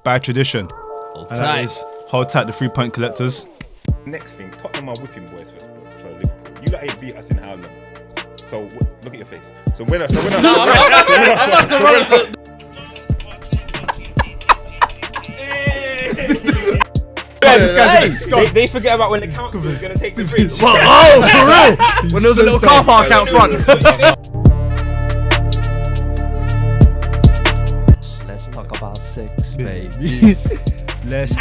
by tradition. Hold And that tight. is hold tight the 3-point collectors. Next thing, Tottenham are whipping boys for Liverpool. You lot ain't beat us in how long? So look at your face. So when I I'm about to run. they forget about when the council is going to take the free. Oh, for real? When there was a little car park out front. Let's talk about sex, baby. Let's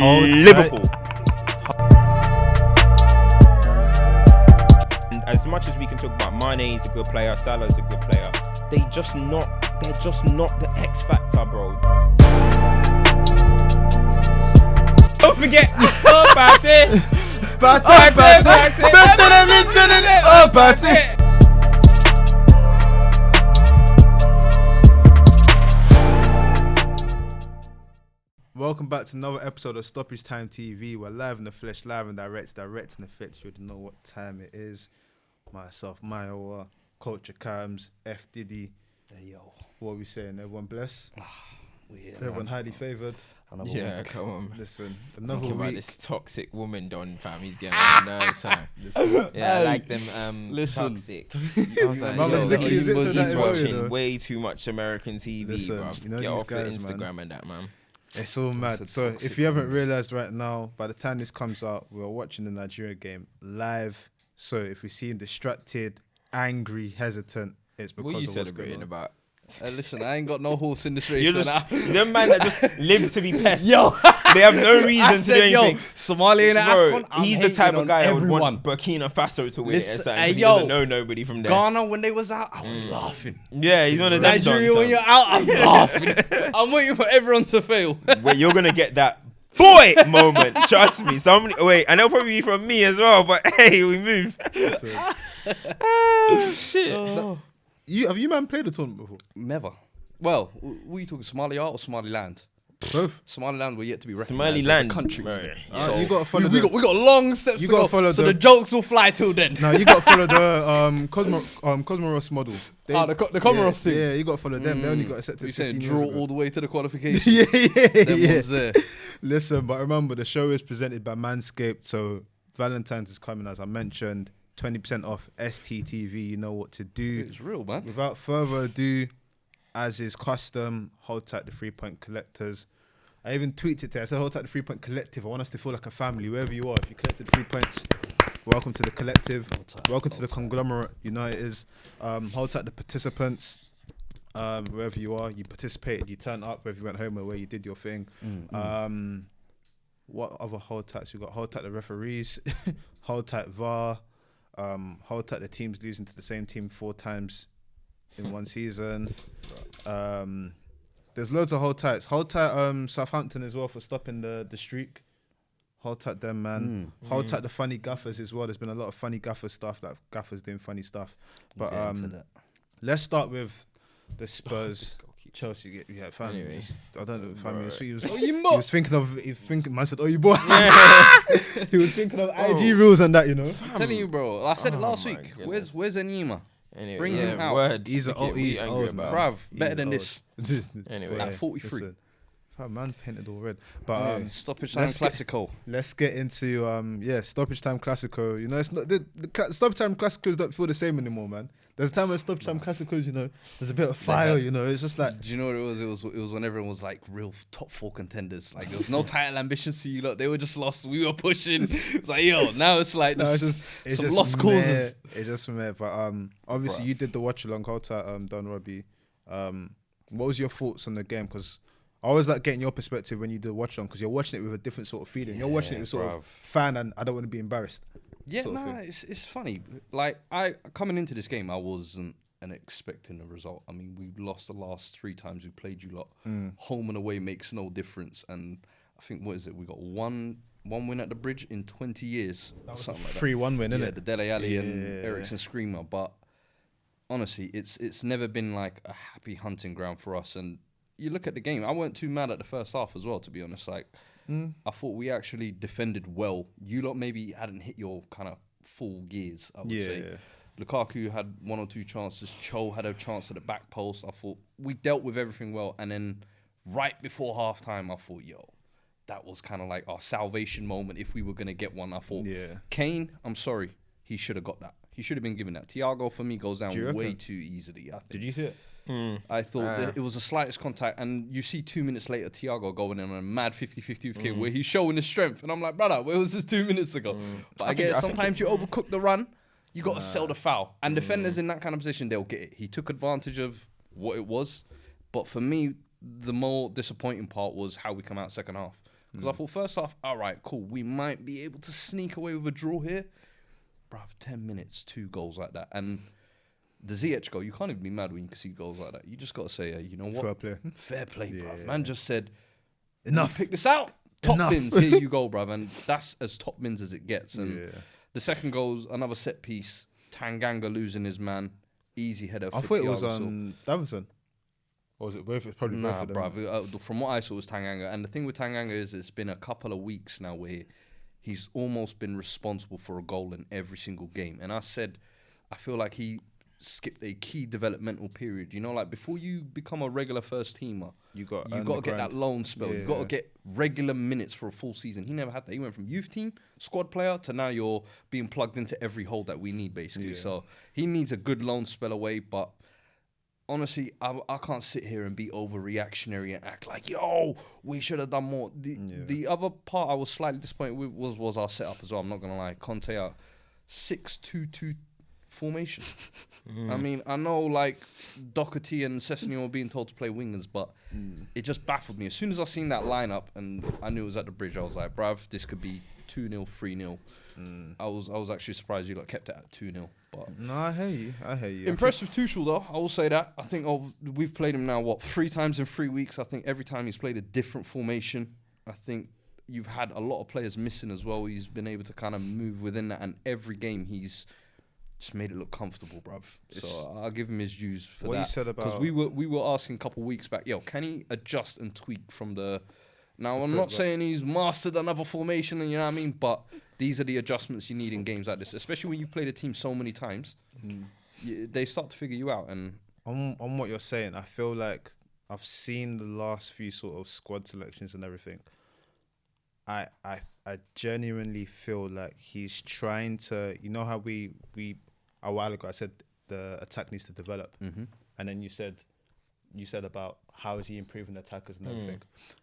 hold Liverpool. And as much as we can talk about Mane is a good player, Salah's a good player, they're just not the X factor, bro. Don't forget, Partey. Welcome back to another episode of Stoppage Time TV. We're live in the flesh, live and direct in the flesh. You already know what time it is. Myself, Mayowa, Culture Cams, F Diddy. Hey, yo. What are we saying? Everyone blessed? Everyone highly favoured? Yeah, come on. Listen, another Talking about week. this toxic woman Don fam, he's getting on my nerves, huh? Yeah, I like them toxic. I was like, Mama's yo, licking his lips with that he's as well, you watching know. way too much American TV, Listen, bro. you know Get these off the guys, Instagram man. and that, man. It's all mad. So if you haven't realised right now, by the time this comes out, we're watching the Nigeria game live. So if we seem distracted, angry, hesitant, it's because What are you of what's going celebrating on. about? Listen, I ain't got no horse in this race. You're just them man that just live to be pests. Yo, They have no reason to do anything. Somalia in Bro, AFCON, he's the type of guy that would want Burkina Faso to win it Listen, or something, hey, 'cause he yo, doesn't know nobody from there. Ghana, when they was out, I was laughing. Yeah, he's one of them. Nigeria, dons, when you're out, I'm laughing. I'm waiting for everyone to fail. Wait, you're gonna get that boy moment. Trust me. Wait, and it'll probably be from me as well. But hey, we move. Oh shit. Have you man played a tournament before? Never. Well, were you talking Somalia or Somaliland? Both. Somaliland were yet to be recognised Somaliland as a country. right. So you got to follow. we got long steps You to gotta go. follow so the- the jokes will fly till then. No, you got to follow the Cosmoros model. The Comoros team. Yeah, you got to follow them. They only got accepted You 15 saying years draw ago. all the way to the qualification? yeah. Them ones there. Listen, but remember, the show is presented by Manscaped. So Valentine's is coming, as I mentioned. 20% off STTV. You know what to do. It's real, man. Without further ado, as is custom, hold tight the 3-point collectors. I even tweeted it there. I said, hold tight the 3-point collective. I want us to feel like a family, wherever you are. If you collected 3 points, welcome to the collective. Welcome to the conglomerate. You know it is. Hold tight the participants. Wherever you are, you participated, you turned up, whether you went home or where you did your thing. What other hold tights we got? Hold tight the referees. Hold tight VAR. Hold tight the teams losing to the same team 4 times in one season. There's loads of hold tights. Hold tight Southampton as well for stopping the streak. Hold tight them, man. Hold tight the funny gaffers as well. There's been a lot of funny gaffer stuff, like gaffers doing funny stuff. But let's start with the Spurs. Chelsea, yeah, fam. Anyway. I don't know, fam. He was thinking, man said, oh, you boy. He was thinking of IG rules and that, you know. I'm telling you, bro. I said it last my week. goodness. Where's Enima? Anyway, Bring him out. Word. He's What are you angry old, about? Bruv, better He's than old. this. Anyway. At 43. Listen, fam, man painted all red. But Stoppage Time let's get- Classico. let's get into Stoppage Time Classico. You know, it's not the Stoppage Time Classicos don't feel the same anymore, man. There's a time when Stoppage Time Classicos, you know, there's a bit of fire, you know. It's just like, Do you know what it was? It was when everyone was like real top 4 contenders. Like there was no title ambitions to you lot. They were just lost. We were pushing. It's like, yo, now it's like no, some it's just lost meh. causes. It's just meh. But obviously you did the watch along. Hold tight, Don Robbie. What was your thoughts on the game? Because I always like getting your perspective when you do watch along, because you're watching it with a different sort of feeling. You're watching it with sort bruv. of fan, and I don't want to be embarrassed. Yeah, sort of nah, thing. it's funny. Like coming into this game, I wasn't expecting a result. I mean, we lost the last 3 times we played you lot. Home and away makes no difference. And I think, what is it? We got one win at the Bridge in 20 years. Something like that. 3-1 win, Yeah, innit? the Dele Alli and Yeah. Ericsson screamer. But honestly, it's never been like a happy hunting ground for us. And you look at the game, I weren't too mad at the first half as well, to be honest. Like, I thought we actually defended well. You lot maybe hadn't hit your kind of full gears, I would say. Lukaku had 1 or 2 chances. Cho had a chance at the back post. I thought we dealt with everything well. And then right before halftime, I thought, yo, that was kind of like our salvation moment. If we were going to get one, I thought, Kane, I'm sorry, he should have got that. He should have been given that. Thiago, for me, goes down way too easily, I think. Did you see it? I thought that it was the slightest contact, and you see 2 minutes later, Thiago going in on a mad 50-50 with Kane, where he's showing his strength. And I'm like, brother, where was this 2 minutes ago? But I guess sometimes you overcook the run, you got to sell the foul. And defenders in that kind of position, they'll get it. He took advantage of what it was. But for me, the more disappointing part was how we come out second half. Because I thought first half, all right, cool, we might be able to sneak away with a draw here. Bruv, 10 minutes, 2 goals like that. And the ZH goal, you can't even be mad when you see goals like that. You just got to say, you know what? Fair play, bruv. Man just said, enough. Pick this out. Top bins, here you go, bruv. And that's as top bins as it gets. And the second goal's another set piece. Tanganga losing his man. Easy header. I thought it was on Davinson. Or was it both? It's probably both of them. Bruv, from what I saw, it was Tanganga. And the thing with Tanganga is it's been a couple of weeks now where he's almost been responsible for a goal in every single game. And I said, I feel like he skipped a key developmental period. You know, like before you become a regular first teamer, you got to get that loan spell. You got to get regular minutes for a full season. He never had that. He went from youth team, squad player, to now you're being plugged into every hole that we need, basically. So he needs a good loan spell away. But honestly, I can't sit here and be overreactionary and act like, yo, we should have done more. The other part I was slightly disappointed with was our setup as well. I'm not going to lie. Conte, 6-2-2 formation. I mean, I know like Doherty and Sessegnon were being told to play wingers, but it just baffled me. As soon as I seen that lineup and I knew it was at the bridge, I was like, bruv, this could be 2-0, 3-0. I was actually surprised you kept it at 2-0. But no, I hear you. Impressed with Tuchel though, I will say that. I think we've played him now 3 times in 3 weeks. I think every time he's played a different formation. I think you've had a lot of players missing as well. He's been able to kind of move within that, and every game he's just made it look comfortable, bruv. So I'll give him his dues for what that. You said about, because we were asking a couple of weeks back, yo, can he adjust and tweak from the? Now I'm not saying he's mastered another formation, and you know what I mean, but these are the adjustments you need in games like this, especially when you've played a team so many times. They start to figure you out. And on what you're saying, I feel like I've seen the last few sort of squad selections and everything. I genuinely feel like he's trying to, you know how we a while ago I said the attack needs to develop, and then you said about how is he improving the attackers and everything.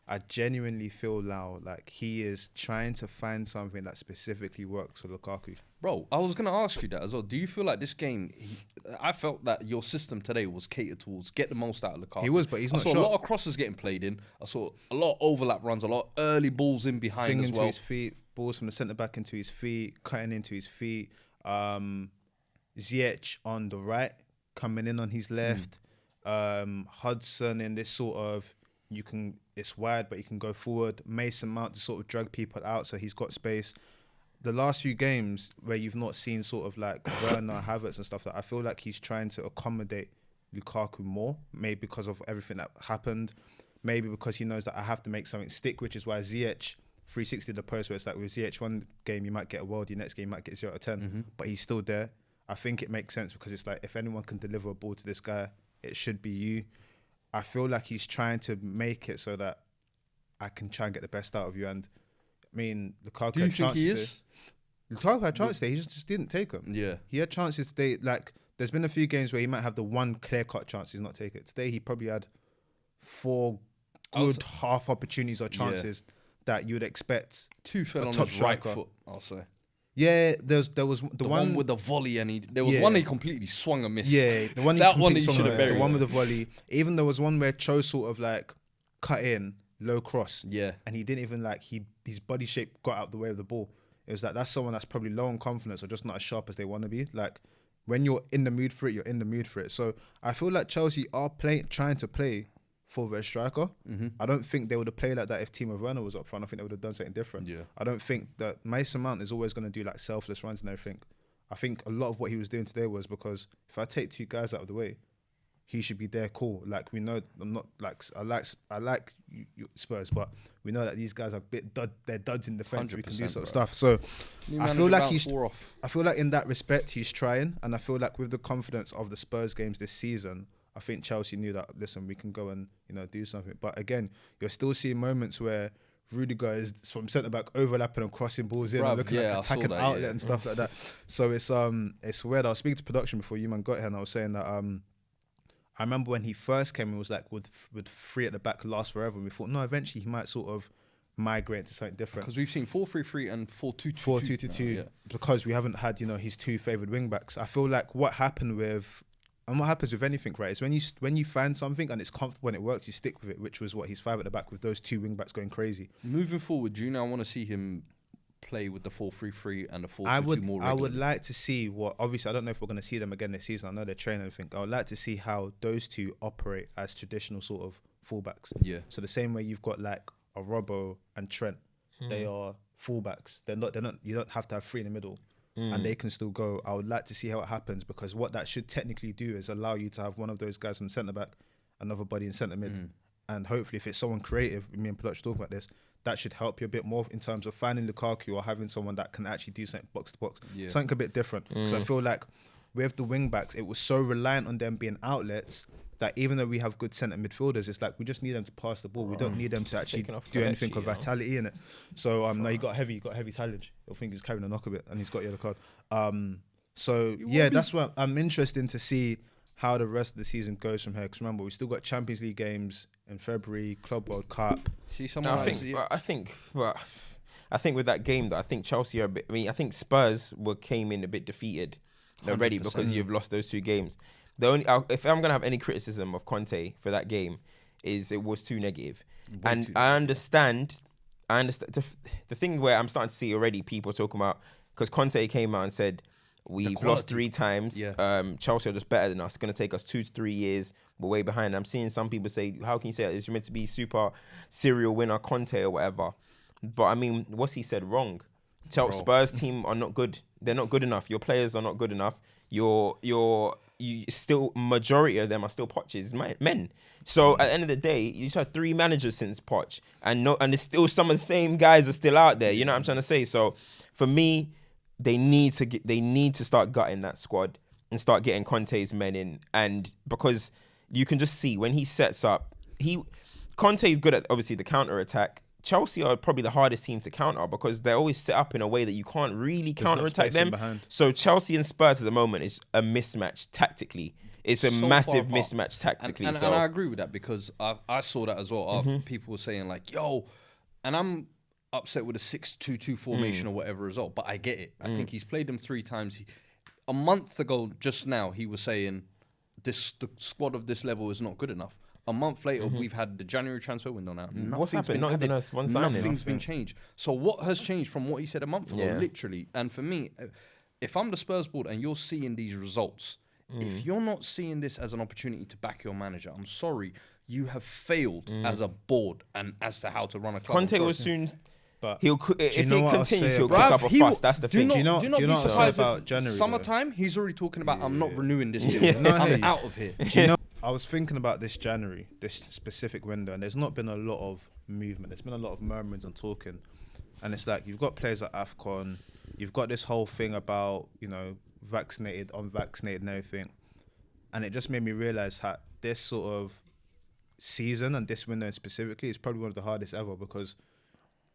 I genuinely feel now like he is trying to find something that specifically works for Lukaku. Bro, I was going to ask you that as well. Do you feel like this game, I felt that your system today was catered towards get the most out of Lukaku. He was, but he's not I saw a lot of crosses getting played in. I saw a lot of overlap runs, a lot of early balls in behind as well. Into his feet, balls from the centre-back into his feet, cutting into his feet. Ziyech on the right, coming in on his left. Hudson in this sort of, it's wide, but you can go forward. Mason Mount to sort of drag people out so he's got space. The last few games where you've not seen sort of like Werner, Havertz and stuff, that I feel like he's trying to accommodate Lukaku more, maybe because of everything that happened, maybe because he knows that I have to make something stick, which is why Ziyech 360 the post, where it's like with Ziyech, one game you might get a worldie, next game you might get 0 out of 10, but he's still there. I think it makes sense because it's like, if anyone can deliver a ball to this guy, it should be you. I feel like he's trying to make it so that I can try and get the best out of you. And I mean, Lukaku. Do you think he is? Lukaku had chances there. He just didn't take them. Yeah. He had chances today. Like, there's been a few games where he might have the one clear-cut chance he's not taking it. Today, he probably had 4 good half opportunities or chances that you would expect. 2 fell on his right foot, I'll say. Yeah, there was the one with the volley, and there was one he completely swung and missed. Yeah, the one he should have buried. The one with the volley. Even there was one where Cho sort of like cut in low cross. Yeah, and he didn't even like his body shape got out the way of the ball. It was like, that's someone that's probably low on confidence or just not as sharp as they want to be. Like, when you're in the mood for it, you're in the mood for it. So I feel like Chelsea are trying to play for their striker. I don't think they would have played like that if Timo Werner was up front. I think they would have done something different. Yeah. I don't think that Mason Mount is always going to do like selfless runs and everything. I think a lot of what he was doing today was because if I take 2 guys out of the way, he should be there. Cool. Like, we know, I'm not like, I like you Spurs, but we know that these guys are they're duds in defense. We can do sort of stuff. So I feel like in that respect he's trying, and I feel like with the confidence of the Spurs games this season, I think Chelsea knew that, listen, we can go and, you know, do something. But again, you're still seeing moments where Rudiger is from centre-back overlapping and crossing balls in and looking like attacking outlet and stuff like that. So it's weird. I was speaking to production before you man got here, and I was saying that I remember when he first came, it was like with 3 at the back last forever. We thought, no, eventually he might sort of migrate to something different. Because we've seen 4-3-3 and 4-2-2. 4-2-2-2, because we haven't had, you know, his 2 favoured wing backs. I feel like what happened with, and what happens with anything, right, is when you find something and it's comfortable and it works, you stick with it, which was what he's 5 at the back with those 2 wing backs going crazy. Moving forward, do you now want to see him play with the 4-3-3 and the 4-2-2 more regularly? I would like to see what, obviously I don't know if we're going to see them again this season. I know they're training and think. I would like to see how those 2 operate as traditional sort of fullbacks. Yeah. So the same way you've got like a Robbo and Trent, they are fullbacks. They're not. You don't have to have 3 in the middle, and they can still go. I would like to see how it happens, because what that should technically do is allow you to have one of those guys from centre back, another body in centre mid, and hopefully if it's someone creative, me and Plutch talk about this, that should help you a bit more in terms of finding Lukaku or having someone that can actually do something box to box, something a bit different. Because I feel like with the wing backs, it was so reliant on them being outlets that even though we have good centre midfielders, it's like we just need them to pass the ball. We don't need them to actually do anything with vitality in it. So no, you got heavy challenge. I think he's carrying a knock a bit, and he's got a yellow card. So yeah, that's what I'm interested to see how the rest of the season goes from here. Because remember, we still got Champions League games in February, Club World Cup. See, I think with that game, that I think Chelsea are a bit. I mean, I think Spurs came in a bit defeated already because you've lost those 2 games. The only, if I'm gonna have any criticism of Conte for that game, is it was too negative. And I understand. The thing where I'm starting to see already people talking about, because Conte came out and said we've lost 3 times. Chelsea are just better than us. It's gonna take us 2 to 3 years. We're way behind. I'm seeing some people say, how can you say that? It's meant to be super serial winner Conte or whatever. But I mean, what's he said wrong? Spurs team are not good. They're not good enough. Your players are not good enough. You still, majority of them are still Poch's men. So at the end of the day, you just had 3 managers since Poch, and it's still some of the same guys are still out there. You know what I'm trying to say? So for me, they need to start gutting that squad and start getting Conte's men in, and because you can just see when he sets up, Conte is good at obviously the counter attack. Chelsea are probably the hardest team to counter because they're always set up in a way that you can't really counter-attack them. So Chelsea and Spurs at the moment is a mismatch tactically. It's a massive mismatch tactically. And I agree with that, because I saw that as well. After people were saying like, yo, and I'm upset with a 6-2-2 formation or whatever result, but I get it. I think he's played them 3 times. A month ago, just now, he was saying the squad of this level is not good enough. A month later, we've had the January transfer window now. What's happened? Not even us one signing. Nothing's been changed. So what has changed from what he said a month ago, literally? And for me, if I'm the Spurs board and you're seeing these results, if you're not seeing this as an opportunity to back your manager, I'm sorry, you have failed as a board and as to how to run a club. Conte will soon... But if he continues, he'll kick up a fuss. That's the thing. Do you know what I'll say about January? Summertime, he's already talking about, I'm not renewing this deal. I'm out of here. Do you know? I was thinking about this January, this specific window, and there's not been a lot of movement. There's been a lot of murmurings and talking. And it's like, you've got players at AFCON, you've got this whole thing about, you know, vaccinated, unvaccinated and everything. And it just made me realise that this sort of season and this window specifically is probably one of the hardest ever, because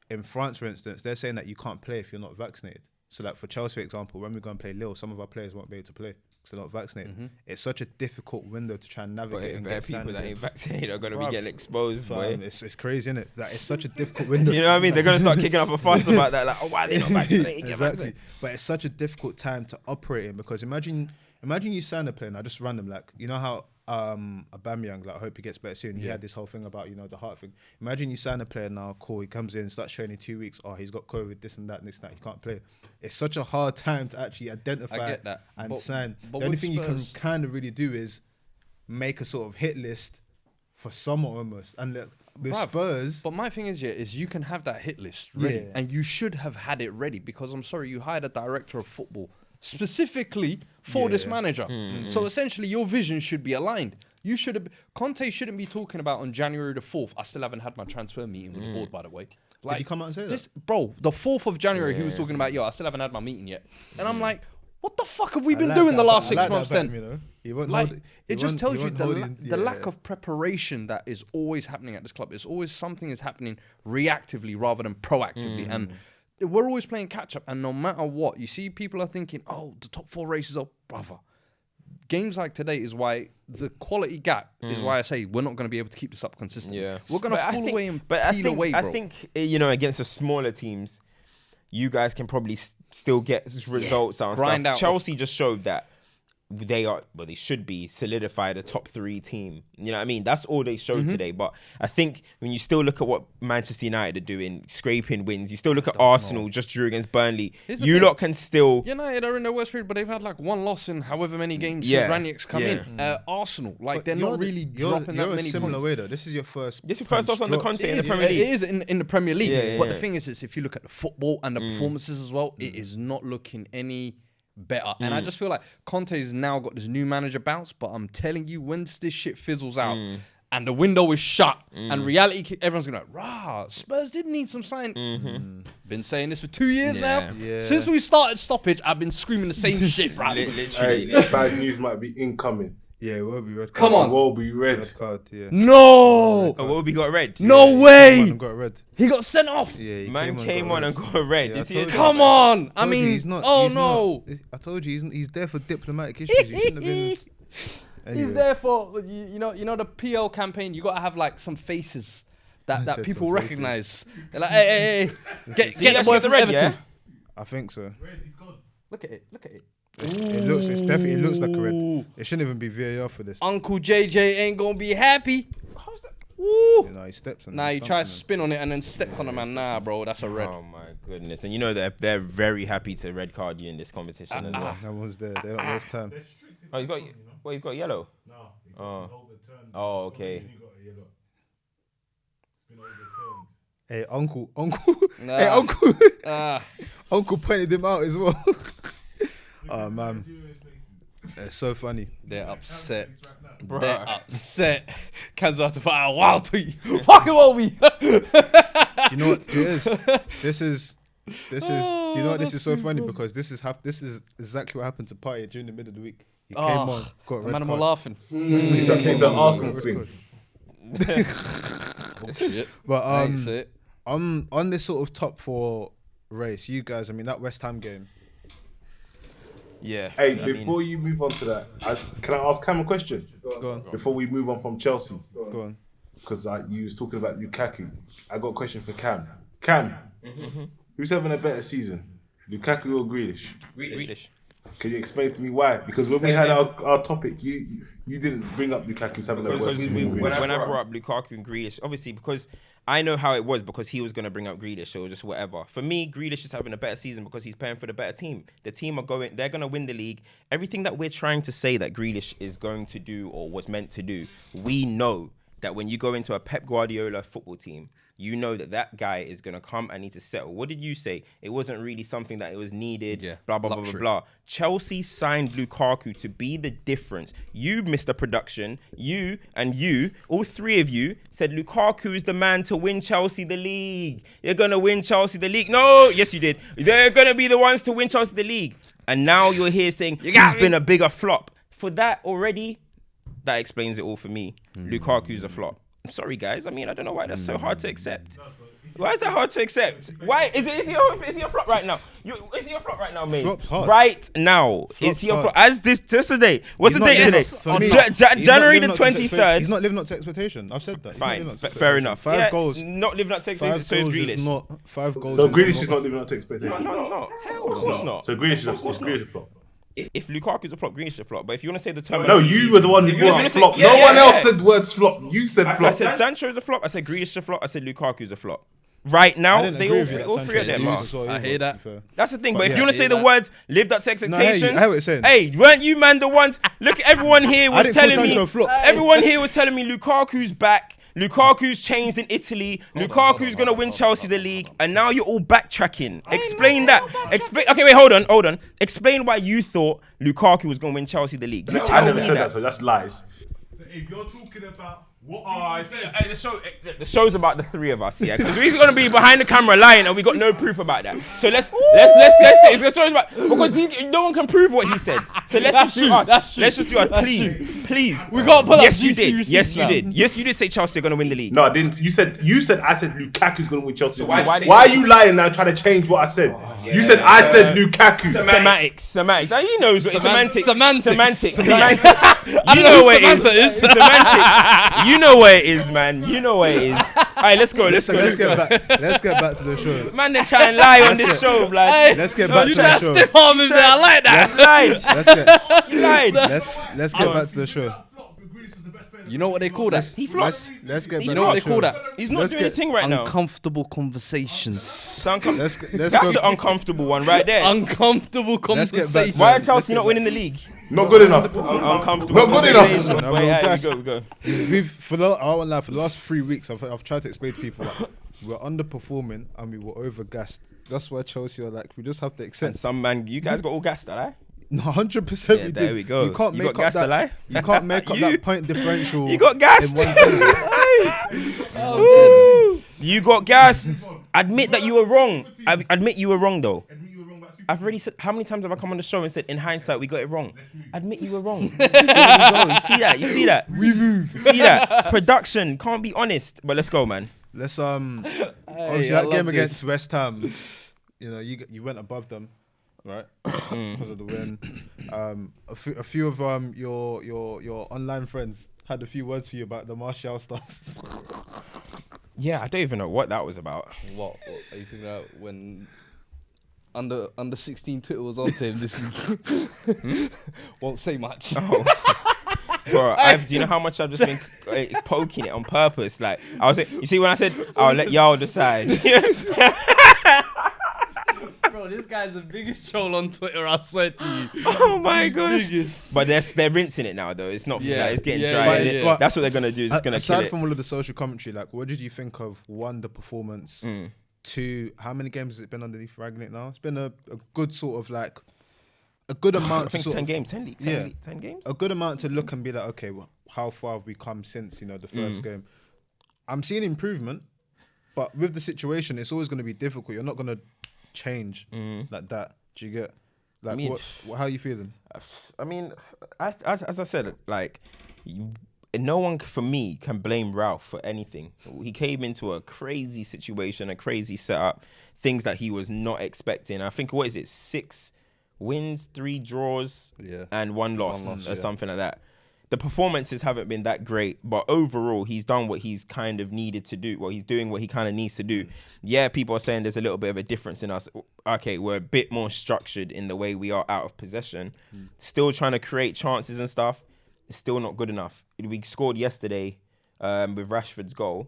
in France, for instance, they're saying that you can't play if you're not vaccinated. So like for Chelsea, for example, when we go and play Lille, some of our players won't be able to play because they're not vaccinated. It's such a difficult window to try and navigate. But people that ain't vaccinated are going to be getting exposed, boy. It's crazy, isn't it? Like, it's such a difficult window. You know what I mean? They're going to start kicking up a fuss about that. Like, oh, why are they not vaccinated? Exactly. But it's such a difficult time to operate in, because imagine you sign a player, now just random, like, you know how Aubameyang, like, I hope he gets better soon. He had this whole thing about, you know, the heart thing. Imagine you sign a player now, cool, he comes in, starts training 2 weeks, he's got COVID, this and that, he can't play. It's such a hard time to actually identify and sign. The only thing you can kind of really do is make a sort of hit list for someone almost. And with Spurs... But my thing is you can have that hit list ready, and you should have had it ready, because I'm sorry, you hired a director of football specifically for this manager. So essentially your vision should be aligned. You should have... Conte shouldn't be talking about on January the 4th, I still haven't had my transfer meeting with the board, by the way. Like, did he come out and say that? Bro, the 4th of January, he was talking about, I still haven't had my meeting yet. And I'm like, What the fuck have we been doing the last 6 months then? You know? He won't Like, hold it just tells you the lack yeah. of preparation that is always happening at this club. It's always something is happening reactively rather than proactively. And we're always playing catch up. And no matter what, you see people are thinking, oh, the top 4 races are, brother. Games like today is why the quality gap is why I say we're not going to be able to keep this up consistently. Yeah. We're going to pull away and peel away, bro. I think, you know, against the smaller teams, you guys can probably still get results out and Grind stuff. out. Chelsea just showed that they should be solidified a top 3 team. You know what I mean? That's all they showed today. But I think when you still look at what Manchester United are doing, scraping wins, you still look at Arsenal just drew against Burnley. You lot can still... United are in their worst period, but they've had like 1 loss in however many games since Ranieri's come in. Arsenal, like they're not really dropping that many points. You're a similar way though. This is your first loss under Conte in the Premier League. It is in the Premier League. But the thing is, if you look at the football and the performances as well, it is not looking any better. And I just feel like Conte's now got this new manager bounce, but I'm telling you, once this shit fizzles out and the window is shut and reality, everyone's gonna be like, rah, Spurs did need some sign. Been saying this for 2 years now. Yeah. Since we started Stoppage, I've been screaming the same shit, bro. Hey, bad news might be incoming. Yeah, it will be red card. Come on. It will be red. Red card, yeah. No! Oh, Wolby got red. No Came way! on and got red. He got sent off. Yeah, he Man came on and got red. Yeah, You see it? Come on! I told you mean, he's not, oh he's no! not- I told you he's there for diplomatic issues. He shouldn't have been. Anyway. He's there for you know the PL campaign. You gotta have like some faces that said people some faces. recognize. They're like, hey, get He the actually boy got the from red, Everton. yeah? I think so. Look at it. It's definitely looks like a red. It shouldn't even be VAR for this. Uncle JJ ain't gonna be happy. How's that? Woo! He steps on. Nah, he stumps tried on to him. spin on it and then stepped on him, man. Nah, bro, that's a red. Oh my goodness! And you know they're very happy to red card you in this competition as well. No one's there. They don't waste time. Oh, you got you've got yellow. No, overturned. Oh, okay. You got a yellow. It's been overturned. Hey, uncle. Nah. Hey, uncle. Ah, Uncle pointed him out as well. Oh man, it's so funny. they're upset. Bruh. They're upset. Kansas have to fight a wild to you. Fucking Wolby. Do you know what it is? This is. Do you know what this is so funny? Because this is exactly what happened to Partey during the middle of the week. He came on, got a red Man, I'm card. laughing. It's an Arsenal thing. Oh, shit. But Thanks, it. on this sort of top 4 race, you guys. I mean that West Ham game. Yeah. Hey, I mean, before you move on to that, can I ask Cam a question? Go on. Before we move on from Chelsea, Go on. because you was talking about Lukaku. I got a question for Cam. Cam, who's having a better season, Lukaku or Grealish? Grealish. Can you explain to me why? Because when we had our topic, you didn't bring up Lukaku's having a better Because season. when I brought up Lukaku and Grealish, obviously because I know how it was because he was going to bring up Grealish or just whatever. For me, Grealish is having a better season because he's playing for the better team. The team they're going to win the league. Everything that we're trying to say that Grealish is going to do or was meant to do, we know that when you go into a Pep Guardiola football team, you know that guy is going to come and need to settle. What did you say? It wasn't really something that it was needed, blah, blah, blah, blah, blah. Chelsea signed Lukaku to be the difference. You, Mr. Production, you, all 3 of you said Lukaku is the man to win Chelsea the league. You're going to win Chelsea the league. No, yes, you did. They're going to be the ones to win Chelsea the league. And now you're here saying he's been a bigger flop. For that already, that explains it all for me. Lukaku's a flop. I'm sorry, guys. I mean, I don't know why that's so hard to accept. Why is that hard to accept? Why is he a flop right now? Is he a flop right now, mate? Flop's hard. Right now, is he a flop? As this just today? What's the date today? For me, January he's the not living up to 23rd. He's not living up to expectation. I've said that. He's not Fine, living up to fair expectation. enough. 5 goals. Not living up to 5 expectation. So is goals is Grealish. not 5 goals. So Grealish is not living up to expectations. No, it's not. Hell, of course not. So Grealish is a flop. If Lukaku's a flop, Grealish is a flop. But if you want to say the term, No, you were the one who brought up flop. Yeah, No yeah, one yeah. else said words flop. You said I flop. said Sancho is a flop. I said Grealish is a flop. I said Lukaku's a flop. Right now, didn't they agree with you that all 3 of Sancho them was are. a I hear that. That's the thing. But if yeah, you want to say hear the that. words lived up to expectations, I hear what you're saying. hey, weren't you man the ones? Look, everyone here was didn't call telling me. Sancho a flop. Everyone here was telling me Lukaku's back. Lukaku's changed in Italy. Lukaku's gonna win Chelsea the league, and now you're all backtracking. Explain that. Explain. Okay, wait, hold on. Explain why you thought Lukaku was gonna win Chelsea the league. You I tell never me said that, that. so that's lies. So if you're talking about Hey, the show's about the three of us, yeah, because we're gonna be behind the camera lying, and we got no proof about that. So let's it's the show's about, because no one can prove what he said. So let's just do us. Let's just do us, please. We can't pull up Yes, you GC did. receipts Yes, you now. did. Yes, you did say Chelsea are gonna win the league. No, I didn't. You said I said Lukaku's gonna win Chelsea. why Why are you lying now, trying to change what I said? You said I said Lukaku. Semantics. Now, he knows what semantics. Semantics. You know where it is. Semantics. You know where it is, man. You know where it is. Alright, let's go. Let's get back to the show. Man, they try and lie on this show, blood. Let's get back to the show. Stiff arm is there. I like that. You lied. Let's get back to the show. You know what they call that? He flops. Let's get You back know to what the they call show. that? He's not Let's doing his get thing right now. Uncomfortable conversations. Let's That's go. the uncomfortable one right there. Uncomfortable Let's get back to conversations. Why are Chelsea not winning the league? Not good enough. Uncomfortable. Not good enough. conversation. No, Wait, we'll yeah, gas. we go. For the last 3 weeks, I've tried to explain to people that we're underperforming and we were overgassed. That's why Chelsea are like, we just have to And accept. some man, you guys got all gassed, eh? No, 100%. Yeah, we there did. we go. You can't You make got up gassed, that. lie? You can't make up You- that point differential. You got gassed. in one season. Woo. You got gassed. Admit that you were wrong. Admit you were wrong, though. I've already said, how many times have I come on the show and said, in hindsight, we got it wrong? Admit you were wrong. There we go. You see that? We move. You see that? Production can't be honest. But let's go, man. Let's obviously that game against West Ham, you know, you went above them, right? Because of the win. A few of your online friends had a few words for you about the Martial stuff. Yeah, I don't even know what that was about. What are you thinking about when under 16 Twitter was on to him this week? Won't say much. Oh. Bro, do you know how much I've just been poking it on purpose? Like, I was, you see when I said, I'll let y'all decide. Bro, this guy's the biggest troll on Twitter, I swear to you. Oh my gosh. But they're rinsing it now, though. It's not, like, it's getting dry. yeah. That's what they're going to do, is just going to kill Aside it. from all of the social commentary, like, what did you think of, one, the performance, two, how many games has it been underneath Ragnick now? It's been a good sort of, like, a good amount. I think it's 10 games, 10 games. A good amount to look and be like, okay, well, how far have we come since, you know, the first game? I'm seeing improvement, but with the situation, it's always going to be difficult. You're not going to change like that. Do you get? Like, I mean, how are you feeling? I mean, as I said, like, no one for me can blame Ralph for anything. He came into a crazy situation, a crazy setup, things that he was not expecting. I think, what is it, 6 wins, 3 draws, and 1 loss, or something like that. The performances haven't been that great, but overall, he's done what he's kind of needed to do. Well, he's doing what he kind of needs to do. Yeah, people are saying there's a little bit of a difference in us. Okay, we're a bit more structured in the way we are out of possession. Still trying to create chances and stuff. It's still not good enough. We scored yesterday with Rashford's goal.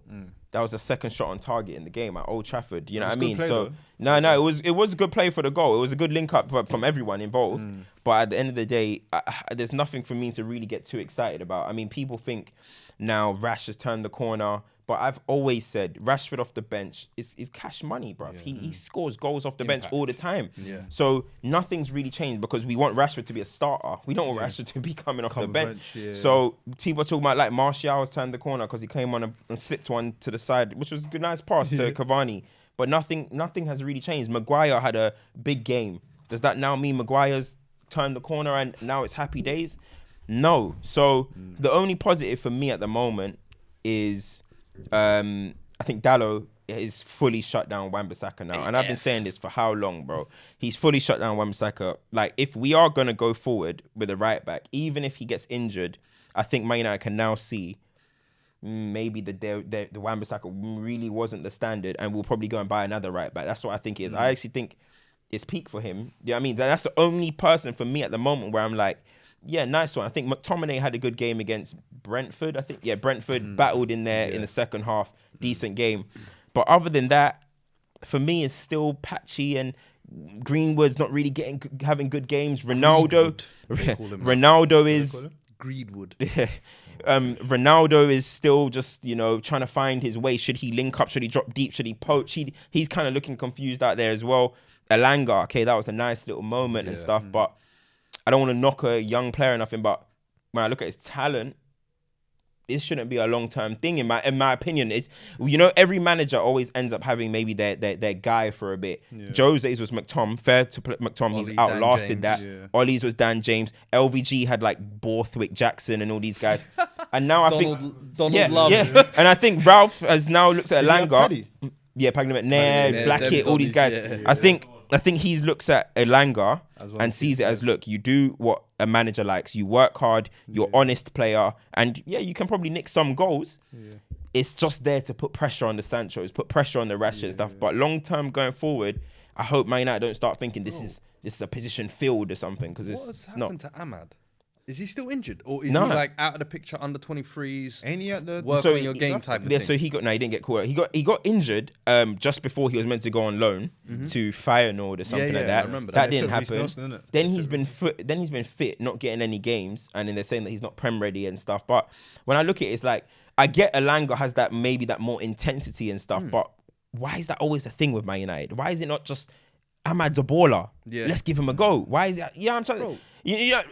That was the second shot on target in the game at Old Trafford. You know what I mean? So it was a good play for the goal. It was a good link up from everyone involved. But at the end of the day, there's nothing for me to really get too excited about. I mean, people think now Rash has turned the corner. But I've always said Rashford off the bench is cash money, bruv. He scores goals off the bench all the time. So nothing's really changed because we want Rashford to be a starter. We don't want Rashford to be coming off the bench. So people are talking about like Martial has turned the corner because he came on and slipped one to the side, which was a good, nice pass to Cavani. But nothing has really changed. Maguire had a big game. Does that now mean Maguire's turned the corner and now it's happy days? No. So the only positive for me at the moment is... I think Dallo is fully shut down Wan-Bissaka now. And I've been saying this for how long, bro? He's fully shut down Wan-Bissaka. Like, if we are going to go forward with a right back, even if he gets injured, I think Man United can now see maybe the Wan-Bissaka really wasn't the standard and we'll probably go and buy another right back. That's what I think it is. I actually think it's peak for him. You know what I mean? That's the only person for me at the moment where I'm like, yeah, nice one. I think McTominay had a good game against Brentford. I think, Brentford battled in there in the second half. Decent game. But other than that, for me, it's still patchy and Greenwood's not really having good games. Ronaldo is... Greedwood. Ronaldo is still just, trying to find his way. Should he link up? Should he drop deep? Should he poach? He's kind of looking confused out there as well. Elanga, okay, that was a nice little moment and stuff, but I don't want to knock a young player or nothing, but when I look at his talent, this shouldn't be a long-term thing in my opinion. It's, you know, every manager always ends up having maybe their guy for a bit. Jose's was McTom. Fair to McTom, he's outlasted that. Ollie's was Dan James. LVG had like Borthwick, Jackson, and all these guys. And now I think Donald Love. and I think Ralph has now looked at Elanga. Yeah, Pagna McNair, Blackett, all these guys. I think he looks at Elanga and sees it as, look, you do what a manager likes. You work hard, you're honest player, and you can probably nick some goals. It's just there to put pressure on the Sanchos, put pressure on the Rashford and stuff. But long term going forward, I hope Man United don't start thinking this is a position filled or something, because it's not. What has happened to Ahmad? Is he still injured, or is he like out of the picture under 23s? Ain't he at the work on your game type of thing? So he didn't get caught. He got injured just before he was meant to go on loan to Feyenoord or something like that. I remember that didn't happen. Then he's been fit, not getting any games, and then they're saying that he's not prem ready and stuff. But when I look at it, it's like, I get Elanga has that more intensity and stuff, but why is that always a thing with Man United? Why is it not just Ahmad's a baller? Let's give him a go. Why is it? Yeah, I'm trying.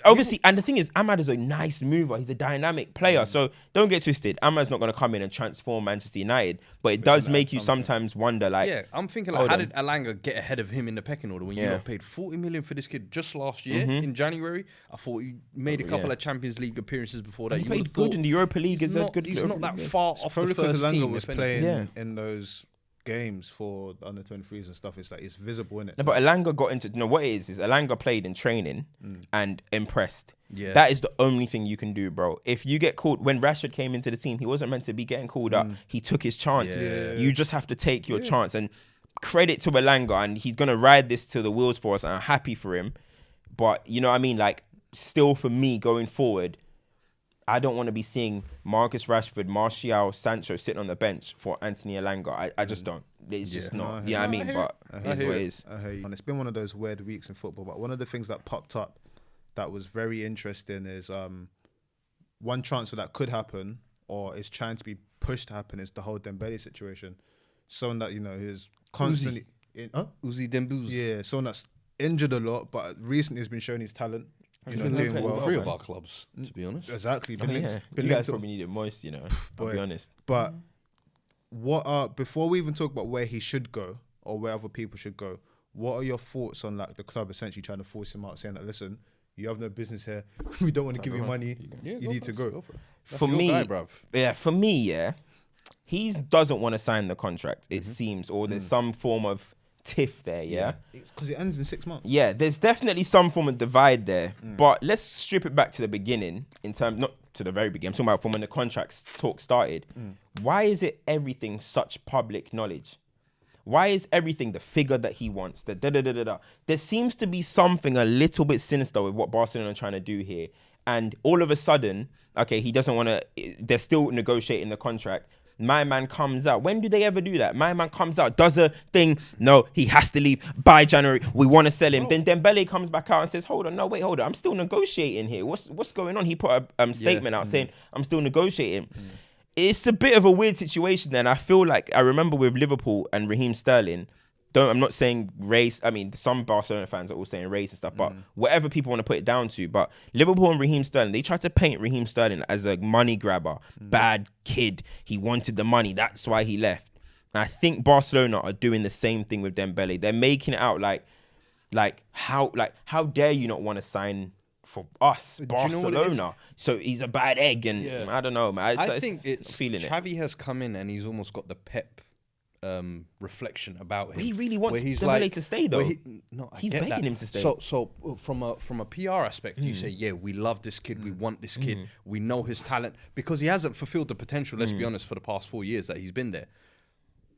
Obviously, and the thing is, Ahmad is a nice mover. He's a dynamic player. So don't get twisted. Ahmad's not going to come in and transform Manchester United, but it does make you sometimes wonder, like, I'm thinking, like, how did Elanga get ahead of him in the pecking order when you got paid 40 million for this kid just last year in January? I thought he made a couple of Champions League appearances before that. He played good in the Europa League. He's not that far off the probably because first team. Elanga was playing in those games for the under 23s and stuff. It's like, it's visible, innit? No, but Elanga got into, what it is Elanga played in training and impressed. That is the only thing you can do, bro. If you get called, when Rashford came into the team, he wasn't meant to be getting called up. He took his chance. You just have to take your chance, and credit to Elanga, and he's gonna ride this till the wheels for us, and I'm happy for him. But you know what I mean, like, still for me going forward, I don't want to be seeing Marcus Rashford, Martial, Sancho sitting on the bench for Anthony Elanga. I just don't. It's just not. Yeah, I mean, but it's what it is. I hear you. And it's been one of those weird weeks in football. But one of the things that popped up that was very interesting is one transfer that could happen or is trying to be pushed to happen is the whole Dembele situation. Someone that, you know, is constantly... Uzi Dembele. Yeah, someone that's injured a lot, but recently has been showing his talent. You know, doing well. 3 of our clubs, to be honest. Exactly. You guys probably need it moist, you know. I'll be honest. But before we even talk about where he should go or where other people should go, what are your thoughts on, like, the club essentially trying to force him out, saying that, listen, you have no business here. We don't want to give you money. You need to go. For me, he doesn't want to sign the contract. It seems, or there's some form of tiff there, because it ends in 6 months. Yeah, there's definitely some form of divide there. But let's strip it back to the beginning, in terms, not to the very beginning, I'm talking about from when the contracts talk started. Why is it everything such public knowledge? Why is everything the figure that he wants? There seems to be something a little bit sinister with what Barcelona are trying to do here. And all of a sudden, okay, he doesn't want to, they're still negotiating the contract. My man comes out. When do they ever do that? My man comes out, does a thing. No, he has to leave by January. We want to sell him. Then Dembele comes back out and says, hold on. I'm still negotiating here. What's going on? He put a statement out saying, I'm still negotiating. It's a bit of a weird situation then. I feel like, I remember with Liverpool and Raheem Sterling, I'm not saying race. I mean, some Barcelona fans are all saying race and stuff, but whatever people want to put it down to. But Liverpool and Raheem Sterling, they tried to paint Raheem Sterling as a money grabber, bad kid. He wanted the money. That's why he left. And I think Barcelona are doing the same thing with Dembele. They're making it out like how dare you not want to sign for us, Barcelona? So he's a bad egg, and I don't know, man. I think it's feeling Xavi has come in and he's almost got the Pep reflection about him. He really wants Dembele to stay, though. He's begging him to stay. So from a PR aspect, you say, we love this kid, we want this kid, we know his talent, because he hasn't fulfilled the potential, let's be honest, for the past 4 years that he's been there.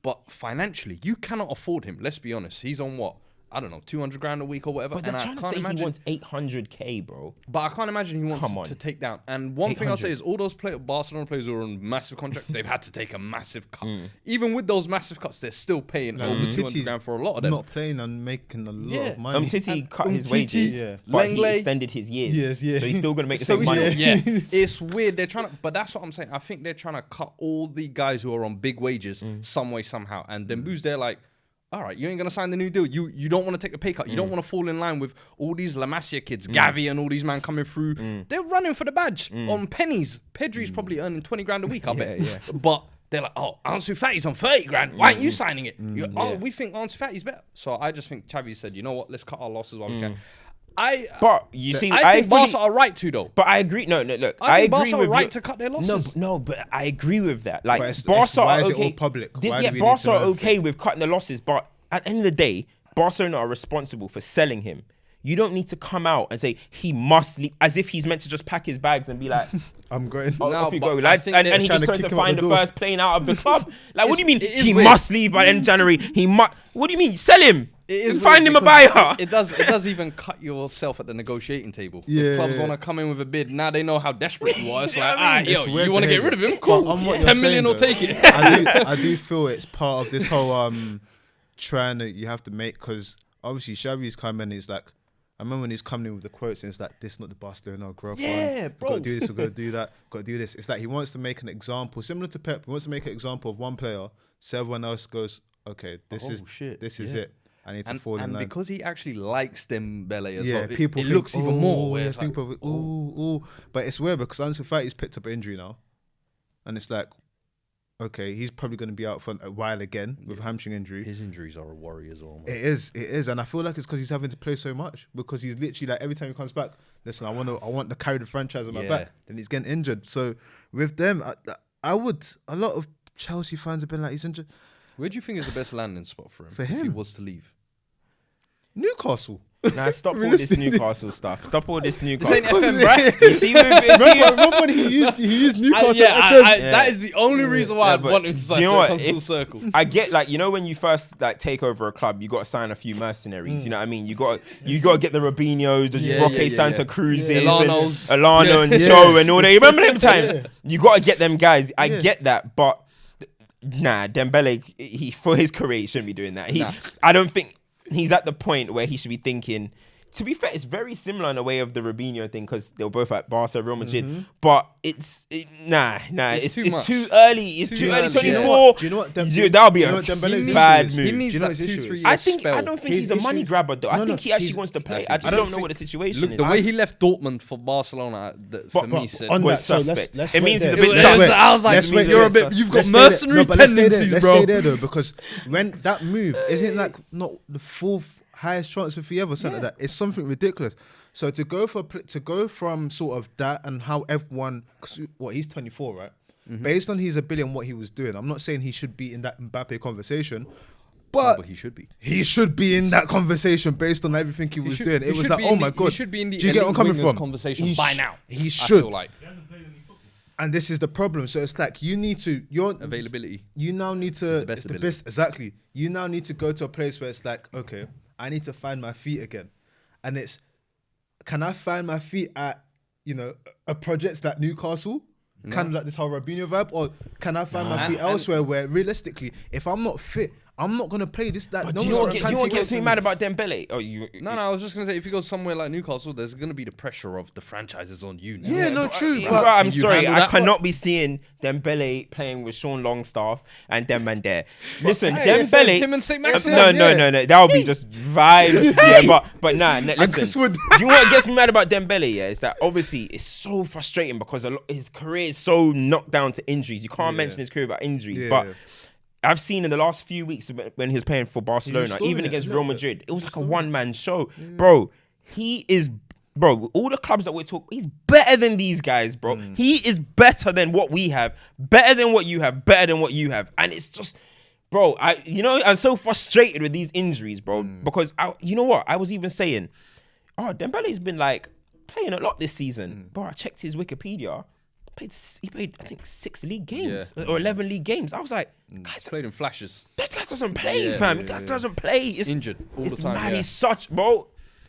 But financially, you cannot afford him, let's be honest. He's on what? I don't know, 200 grand a week or whatever. But they're trying to say he wants 800k, bro. But I can't imagine he wants to take down. And one thing I'll say is all those Barcelona players who are on massive contracts, they've had to take a massive cut. Even with those massive cuts, they're still paying over 200 grand for a lot of them. Not playing and making a lot of money. Titi cut his wages, but he extended his years. So he's still going to make the same money. It's weird. They're trying to, but that's what I'm saying. I think they're trying to cut all the guys who are on big wages some way, somehow. And Dembu's there like, all right, you ain't gonna sign the new deal. You don't want to take the pay cut. You don't want to fall in line with all these La Masia kids, Gavi and all these man coming through. They're running for the badge on pennies. Pedri's probably earning 20 grand a week, I bet. Yeah. But they're like, oh, Ansu Fati's on 30 grand. Why aren't you signing it? Oh, we think Ansu Fati's better. So I just think Xavi said, you know what? Let's cut our losses while we can. But you see, I think Barca are right to though. But I agree. No, look, I think agree Barca with are right you. to cut their losses. No, but I agree with that. Like But Barca why are is it okay. all public? This, Why do we need Barca to are know okay with cutting the losses, but at the end of the day, Barcelona are responsible for selling him. You don't need to come out and say he must leave, as if he's meant to just pack his bags and be like, I'm going. oh, No, off you but go, I lads. think And they're he trying just to tries kick to him out find the the door. first plane out of the club. Like, what do you mean it is he weird. must leave by the end of January? He must. What do you mean? Sell him. It is And find weird him a buyer. because It does even cut yourself at the negotiating table. Yeah. If clubs want to come in with a bid, now they know how desperate you are. It's like, It's yo, weird you want to get rid of behaviour. him? Cool. But on what 10 you're million saying, will though, take it. I do feel it's part of this whole trying to, you have to make, because obviously Xavi's come in, he's like, I remember when he's coming in with the quotes and it's like, this not the Barcelona growth Yeah, one. bro. We've got to do this, we've got to do that, got to do this. It's like he wants to make an example, similar to Pep, he wants to make an example of one player, so everyone else goes, okay, this is it. I need to fall in And line. because he actually likes Dembele as Yeah, well, people it think, looks even more. Where yeah, it's like, people think, ooh. But it's weird because Ansu Fati's picked up an injury now. And it's like, okay, he's probably going to be out for a while again with a hamstring injury. his injuries are a worry as well. Man. It is. And I feel like it's because he's having to play so much because he's literally like every time he comes back, listen, I want to carry the franchise on my back. Then he's getting injured. So with them, a lot of Chelsea fans have been like, he's injured. Where do you think is the best landing spot for him? For if he him? was to leave? Newcastle. Nah, stop all this Newcastle stuff. Stop all this Newcastle. This ain't FM, right? You see, Remember when he used Newcastle? That is the only reason why Yeah, I'd but want him to do sign. you know So what? it comes full If- circle. I get, like, you know, when you first like take over a club, you got to sign a few mercenaries. You know what I mean? You got to get the Robinhos, the Roque Santa Cruzes, Elanos. and Alano and Joe and all that. You remember them times? You got to get them guys. I get that, but nah, Dembele, he for his career, he shouldn't be doing that. I don't think he's at the point where he should be thinking. To be fair, it's very similar in a way of the Robinho thing because they were both at Barca, Real Madrid. But it's too early. It's too early. 24. Do you know what? That'll be a Dembele's bad issue is? move. He needs Do you know that what his 2-3 issue years is? I don't think he's a money grabber though. I think he actually wants to play. I just don't know what the situation Look, is. the way he left Dortment for Barcelona, for me, said, on was that, so suspect. let's It wait means he's a there. bit Let's suspect. wait. I was like, Let's wait you're there. a bit. You've got Let's stay there. mercenary But let's stay there. tendencies, Let's bro. stay there though, because when that move isn't like not the fourth highest transfer fee ever, something like that. It's something ridiculous. So to go from sort of that and how everyone, he's 24, right? Based on his ability and what he was doing, I'm not saying he should be in that Mbappe conversation, but he should be. He should be in that conversation based on everything he was doing. It was like, oh my god, he should be in the do you get what I'm coming elite from? wingers conversation by now. He I should. feel like And this is the problem. So it's like your availability. You now need to. best It's the ability. best. Exactly. You now need to go to a place where it's like, okay, I need to find my feet again, and it's, can I find my feet at, a project like Newcastle? Kind of like this whole Robinho vibe, or can I find my feet elsewhere where realistically, if I'm not fit, I'm not gonna play this. That Do you know what gets me mad about Dembele? No, I was just gonna say, if you go somewhere like Newcastle, there's gonna be the pressure of the franchises on you now. Yeah, no, true. Bro, But I'm you sorry, handle I that cannot be seeing Dembele playing with Sean Longstaff and them and there. Listen, Hey, Dembele. him and St. Max. No, that would be just vibes. Yeah, but listen. Chris Wood. You know what gets me mad about Dembele? Yeah, is that obviously it's so frustrating because his career is so knocked down to injuries. You can't mention his career about injuries, but. I've seen in the last few weeks when he was playing for Barcelona, even against Real Madrid, it was like a one-man show. Bro, all the clubs that we're talking, he's better than these guys, bro. He is better than what we have, better than what you have, better than what you have. And it's just, bro, I'm so frustrated with these injuries, bro, because you know what? I was even saying, Dembele's been like playing a lot this season. Bro, I checked his Wikipedia. He played, I think, 6 league games or 11 league games. I was like, He's played in flashes. that guy doesn't play, fam. That doesn't play. It's Injured all the time. mad. Yeah. He's such, bro.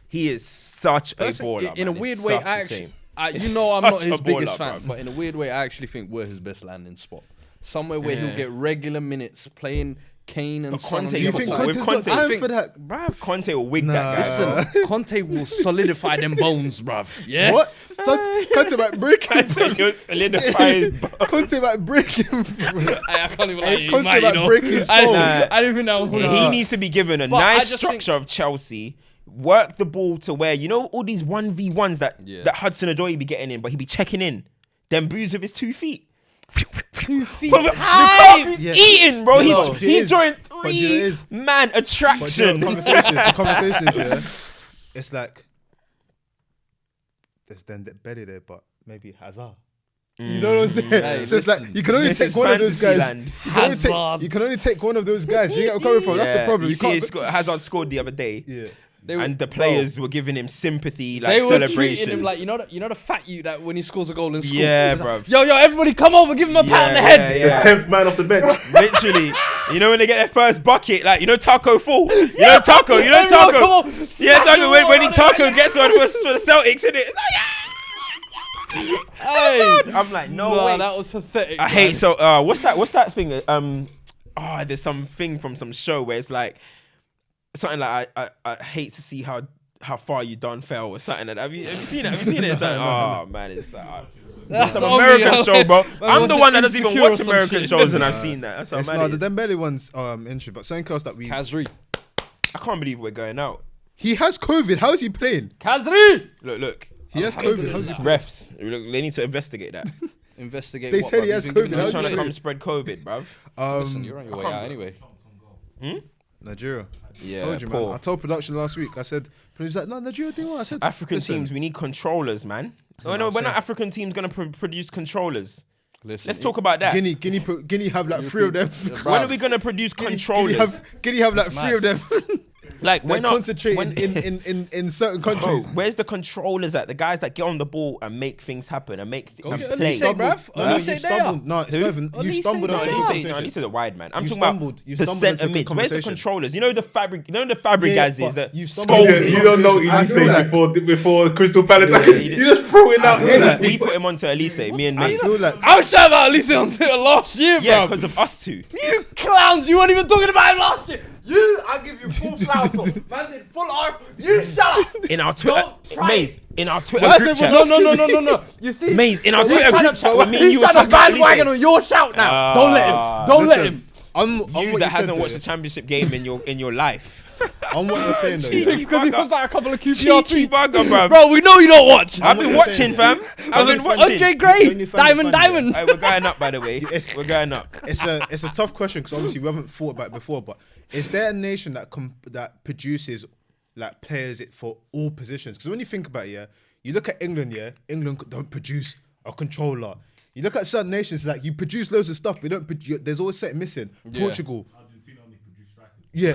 He is such a baller. In a man. weird It's way, such a actually, shame. I'm It's not such a his biggest baller, fan, bruv. but in a weird way, I actually think we're his best landing spot. Somewhere where he'll get regular minutes playing Kane and Son. Conte, Do you With think Conte- Conte's with got time Conte- for that? Bruv. Conte will wig Nah. that guy. Listen, Conte will solidify them bones, bruv. Yeah. What? Conte might break him. Conte will solidify his Conte might break him. I can't even lie. Hey, You Conte might, might you know. break his I soul. didn't even know. He needs to be given a But I nice just structure of Chelsea. Work the ball to where, you know, all these 1v1s that Hudson Odoi be getting in, but he be checking in. Them booze with his 2 feet. 2 feet. Bro, Lukaku's Yeah. eating, bro. No, He's joined But you know it is. 3-man But you know, attraction. the conversation is, yeah, it's like, there's Dembele there, but maybe Hazard. You know what I'm saying? Hey, So it's like, listen, you can only this take is one of those fantasy guys. land. Hazard. You can only take one of those guys. You get what I'm coming from? That's the Yeah. problem. You see, can't Hazard scored the other day. yeah. And the players were giving him sympathy, like They were celebrations. treating him like you know the fat you that when he scores a goal in school. Yeah, He's like, bruv. Yo, everybody, come over, give him a pat on the head. Yeah, yeah. 10th man off the bench. Literally, you know when they get their first bucket, like you know Taco full. You know Taco. You know Everyone, come Taco. on. Yeah, Taco. When he on, Taco gets one for the Celtics, in it. Hey, I'm like, no nah, way. that was pathetic. I man. hate. So what's that thing? There's some thing from some show where it's like something like I hate to see how far you done fell or something like that. Have you seen it? Have you seen it? It's like, oh man, it's That's some on American me, show, bro. Man, I'm the watching one that doesn't even Insecure or watch some American shit. shows, and I've seen that. That's how It's mad not it the is. Dembele one's interesting, but something else that we. Kazri. I can't believe we're going out. He has COVID. How is he playing? Kazri. Look. He has COVID. How's he? Refs, look, they need to investigate that. Investigate. They what, said bruv? he has You've been COVID. giving They're How's us trying to he come doing? spread COVID, bruv. Listen, you're on your way out anyway. Nigeria. Yeah, Told you, poor. man. I told production last week. I said, but he's like, no, Nigeria doing what? I said, African listen, teams, we need controllers, man. No, what I'm when are saying. African teams gonna produce controllers? Listen, Let's talk about that. Guinea have like 3 of them. When are we gonna produce controllers? Guinea have like That's 3 of them. Like They're when are concentrating in certain Bro, countries. where's the controllers at? The guys that get on the ball and make things happen and make and get play. Elise, bruv. No, Elise you there. stumbled. No, it's not even. You Elise stumbled there. on No, Yeah. at least it's a wide man. I'm You talking stumbled. about You the stumbled centre into mids. Where's the conversation. controllers? You know the fabric. You know the fabric Yeah, guys is but that you stumbled Scholes into is- You don't know I Elise feel like- before Crystal Palace. Yeah, You just throw it out. feel like- we put him onto Elise. Me and I Mace. feel like I was shouting about Elise on Twitter last year, Yeah, bro. because of us two. You clowns, you weren't even talking about him last year. I give you full flowers. Man did full arm. You shut up. In our Twitter, Don't try Maze. In our Twitter Why group is chat. everyone No. You see? Maze, in our You're Twitter trying group to- chat with me and you He's were trying to talking about bandwagon Elise. on your shout now. Don't let him. Don't let listen, him. on You what that you said hasn't watched there, the championship game in your life. on what you're saying though. Cheeky yeah. It's because he bugger. puts out a couple of QPR Cheeky tweets. bugger, bro. Bro, we know you don't watch. I've been what you're watching, saying, fam. I've been watching. Andre Gray, Only funny Diamond. Hey, we're going up, by the way. It's- We're going up. It's a tough question because obviously we haven't thought about it before. But is there a nation that produces like players for all positions? Because when you think about it, yeah, you look at England, yeah, England don't produce a controller. You look at certain nations, like you produce loads of stuff, but you don't. There's always something missing. Yeah. Portugal. Yeah.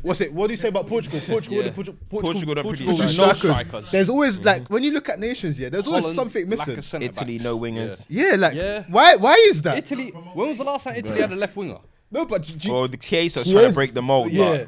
What's it? What do you say about Portugal? Portugal, Yeah. Portugal don't produce produce no strikers. strikers. There's always like when you look at nations, yeah, there's always Holland, something lack missing. of centre Italy, backs. no wingers. Yeah, like Yeah. why is that? Italy. When was the last time Italy had a left winger? No, but Well, the Chiesa's He trying is- to break the mold. yeah.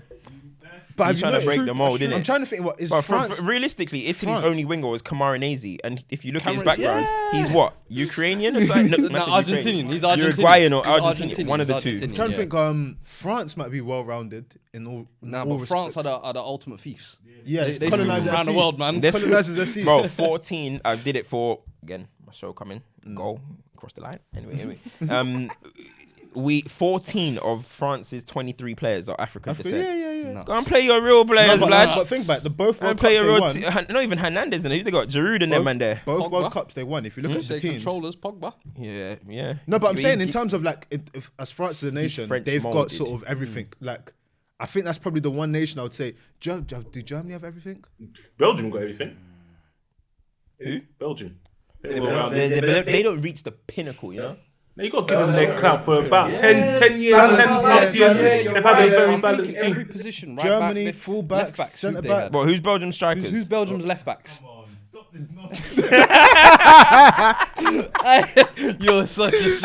But have He's you trying to break noticed- the mold, innit? I'm trying to think what is But France. realistically, Italy's France. only winger was Camoranesi, and if you look at his Cameron- background, yeah. he's what? Ukrainian or something? No, that's Argentinian. He's Argentinian. Uruguayan or He's Argentinian, one of the He's two. Argentinian, I'm trying to yeah. think. France might be well rounded in all. Nah, all but France respects. are the ultimate thieves. Yeah, They it's steal colonizer from around the FC. world, man. This- Colonizers FC. Bro, 14. I did it for again. My show coming. Goal across the line. Anyway. 14 of France's 23 players are African Africa, descent. yeah. No. Go and play your real players, No, lad. but think about it. The both And World play Cups your they real. won. Not even Hernandez in it. They got Giroud and them man there. Both Pogba. World Cups they won. If you look at the Say teams. controllers, Pogba. Yeah. No, but I'm He's- saying in terms of like, if, as France is a nation, French they've got molded. sort of everything. Like, I think that's probably the one nation I would say. Do Germany have everything? Belgium got everything. Who? Belgium. They don't reach the pinnacle, you know. Now you got to give them their clout for about 10 years, 10 plus years. They've had a very balanced Every team. position, right Germany, back, full left backs, backs, centre who they back. had. Well, who's Belgium's strikers? Who's Belgium's left backs? You're such a shit.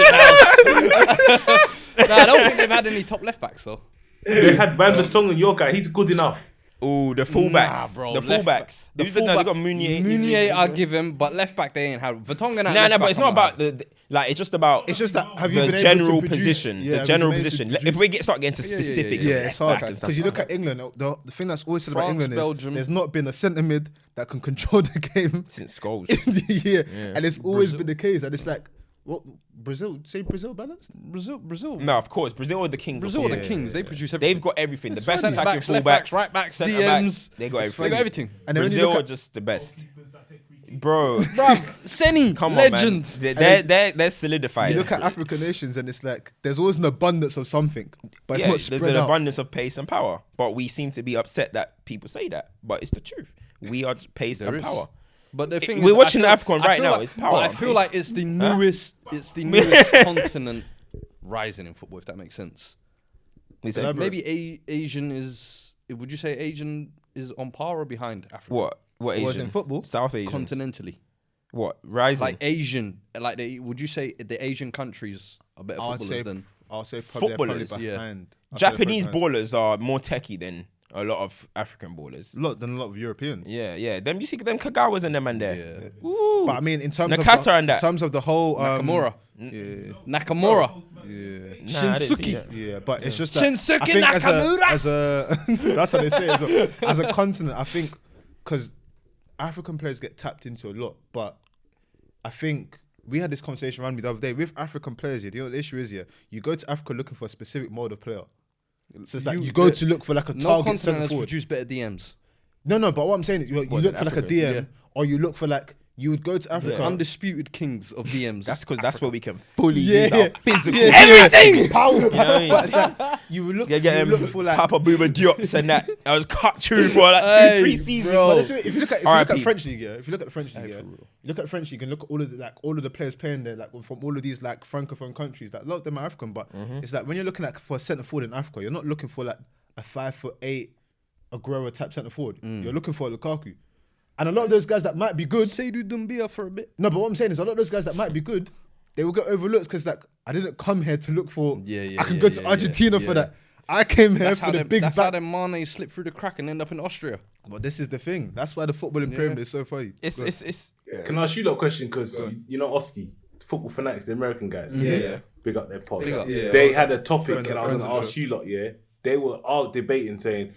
Nah, I don't think they've had any top left backs though. They had Van der Tong and your guy. He's good enough. Oh, the fullbacks. bro, The left fullbacks. The Who's the- no, they fullback- got Meunier. Meunier I give him, but left back they ain't had. Vertonghen. No, but it's not about like. It's just about. It's just that have you the been able general to produce, position. yeah, The have general you been able to position. produce- If we start getting to specifics, Yeah, of it's left hard back and stuff because you like look at England. The thing that's always said about France, England Belgium. is there's not been a centre mid that can control the game that. Since Scholes. in the year, Yeah. and it's always been the case. And it's like, what Brazil? Say Brazil balanced? Brazil. No, of course, Brazil are the kings. Brazil of are the football. kings. They produce everything. They've got everything. The It's best funny. attacking Backs, left fullbacks, backs, right backs, centre DMs. backs. They got They everything. got everything. And then when you Brazil look are at- just the best, bro. Senny, Come on, legend. man. They're solidified. You look at African nations, and it's like there's always an abundance of something, but it's Yeah, not there's spread an out. abundance of pace and power, but we seem to be upset that people say that. But it's the truth. We are pace There and is. power. But the thing We're is, watching I the AFCON I right feel now, like- it's power But I and feel pace. like it's the newest. It's the newest continent rising in football. If that makes sense. We say, Maybe Asian is. Would you say Asian is on par or behind Africa? what? What Was Asian? in football? South Asian. Continentally, What? Rising. like Asian, like would you say the Asian countries are better I'd footballers say than? I'll say probably Footballers. behind. I'd say Japanese probably behind. ballers are more techie than a lot of African ballers. Than a lot of Europeans. Yeah. Them you see them Kagawas and them and there. Yeah. Ooh. But I mean, in terms Nakata of and that. in terms of the whole Nakamura. yeah, Nakamura. yeah. Nah, I didn't see Shinsuke. that. Yeah, but it's just that Shinsuke I think Nakamura. as a that's how they say it. As a continent, I think because African players get tapped into a lot, but I think we had this conversation around me the other day with African players. Yeah, do you know what the issue is? Yeah, you go to Africa looking for a specific mode of player. So it's like you go to look for like a No target continent centre has forward. produced better DMs. No, but what I'm saying is you What, look in for like a Africa? DM, Yeah. or you look for like you would go to Africa. The undisputed kings of DMs. That's because that's where we can fully Yeah, use yeah. our physical. everything. You know what I mean? But it's like you would look, Yeah, you look for like. Papa Booba Diops and that. I was cut through for like Hey, 2-3 seasons. bro. But listen, if you look at RIP. French league, yeah, if you look at the French league, yeah, you look at the French league and look at all of the players playing there, like from all of these like francophone countries. Like a lot of them are African, but it's like when you're looking like for a centre forward in Africa, you're not looking for like a 5'8" Aguero type centre forward. You're looking for Lukaku, and a lot of those guys that might be good. Seydou Doumbia for a bit. No, but what I'm saying is a lot of those guys that might be good, they will get overlooked because like I didn't come here to look for. I can go to Argentina for that. I came here for the big That's how back. them Mane slip through the crack and end up in Austria. But this is the thing. That's why the footballing pyramid is so funny. It's Can I ask you lot a question? Because you know Oski, Football Fanatics, the American guys. Yeah. Big up their pod. Big up. Yeah. They had a topic, Friends and of- I was going friends to of ask you lot. Yeah, they were all debating, saying